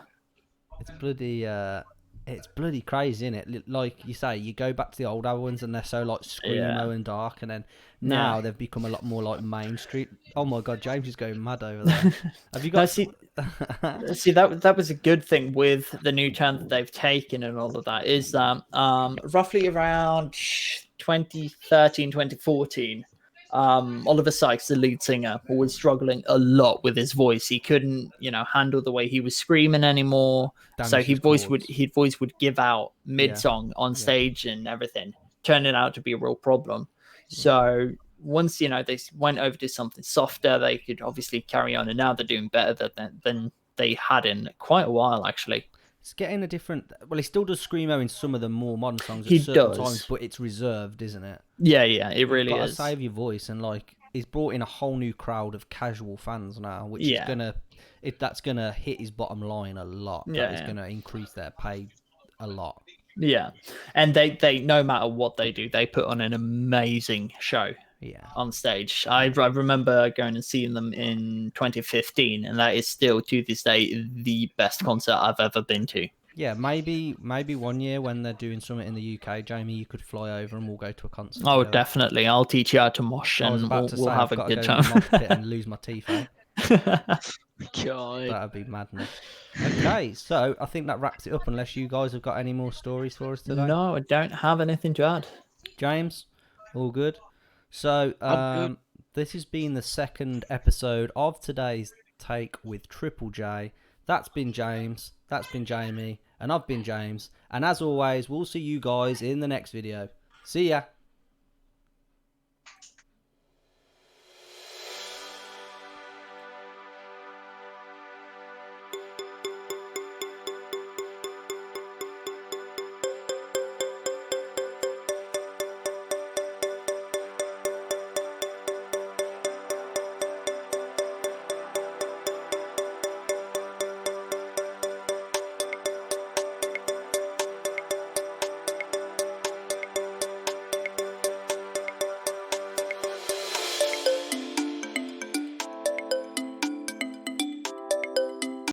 It's bloody crazy, isn't it? Like you say, you go back to the old albums and they're so like screamo and dark, and then now they've become a lot more like Main Street. Oh my God, James is going mad over there. Have you No, got? see, that was a good thing with the new turn that they've taken and all of that is that roughly around 2013, 2014, Oliver Sykes, the lead singer, was struggling a lot with his voice. He couldn't, handle the way he was screaming anymore. So Damage his his voice would give out mid song on stage and everything, turning out to be a real problem. So once they went over to something softer, they could obviously carry on, and now they're doing better than they had in quite a while, actually. It's getting a different. Well, he still does screamo in some of the more modern songs He at certain does. times, but it's reserved, isn't it? Yeah, it really You've got is. to save your voice, and like he's brought in a whole new crowd of casual fans now, which Yeah. is that's gonna hit his bottom line a lot. Yeah, That is yeah. gonna increase their pay a lot. Yeah, and they no matter what they do, they put on an amazing show Yeah. on stage. I remember going and seeing them in 2015, and that is still to this day the best concert I've ever been to. Yeah, maybe 1 year when they're doing something in the UK, Jamie, you could fly over and we'll go to a concert. Oh, together. definitely. I'll teach you how to mosh, I was and about to we'll say have I've a got to good go in the time. mosh pit and lose my teeth. Eh? God. That'd be madness. Okay, so I think that wraps it up. Unless you guys have got any more stories for us today. No, I don't have anything to add. James, all good. So I'm good. this has been the second episode of today's take with Triple J. That's been James. That's been Jamie. And I've been James. And as always, we'll see you guys in the next video. See ya.